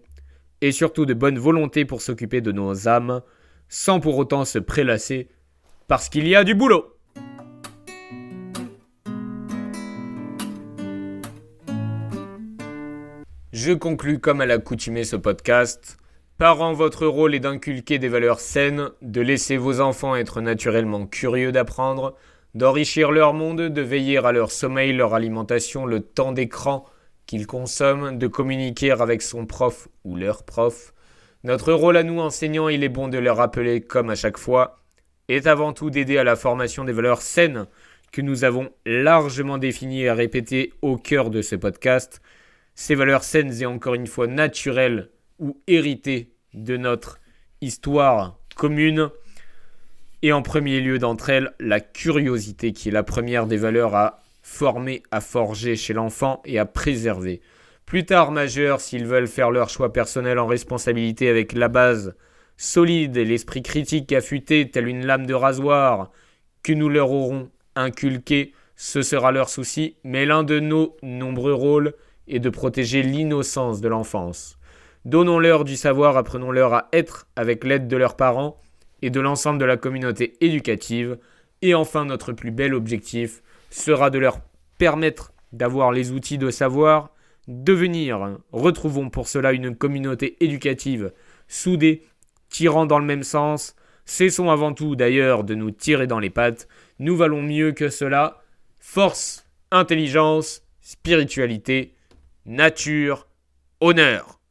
et surtout de bonne volonté pour s'occuper de nos âmes, sans pour autant se prélasser, parce qu'il y a du boulot. Je conclus comme à l'accoutumée ce podcast. Parents, votre rôle est d'inculquer des valeurs saines, de laisser vos enfants être naturellement curieux d'apprendre, d'enrichir leur monde, de veiller à leur sommeil, leur alimentation, le temps d'écran qu'ils consomment, de communiquer avec son prof ou leur prof. Notre rôle à nous, enseignants, il est bon de leur rappeler, comme à chaque fois, est avant tout d'aider à la formation des valeurs saines que nous avons largement définies et répétées au cœur de ce podcast. Ces valeurs saines et encore une fois naturelles ou héritées de notre histoire commune. Et en premier lieu d'entre elles, la curiosité qui est la première des valeurs à former, à forger chez l'enfant et à préserver. Plus tard, majeurs, s'ils veulent faire leur choix personnel en responsabilité avec la base solide et l'esprit critique affûté tel une lame de rasoir que nous leur aurons inculqué, ce sera leur souci, mais l'un de nos nombreux rôles est de protéger l'innocence de l'enfance. Donnons-leur du savoir, apprenons-leur à être avec l'aide de leurs parents et de l'ensemble de la communauté éducative. Et enfin, notre plus bel objectif sera de leur permettre d'avoir les outils de savoir, devenir. Retrouvons pour cela une communauté éducative soudée, tirant dans le même sens. Cessons avant tout d'ailleurs de nous tirer dans les pattes. Nous valons mieux que cela. Force, intelligence, spiritualité, nature, honneur.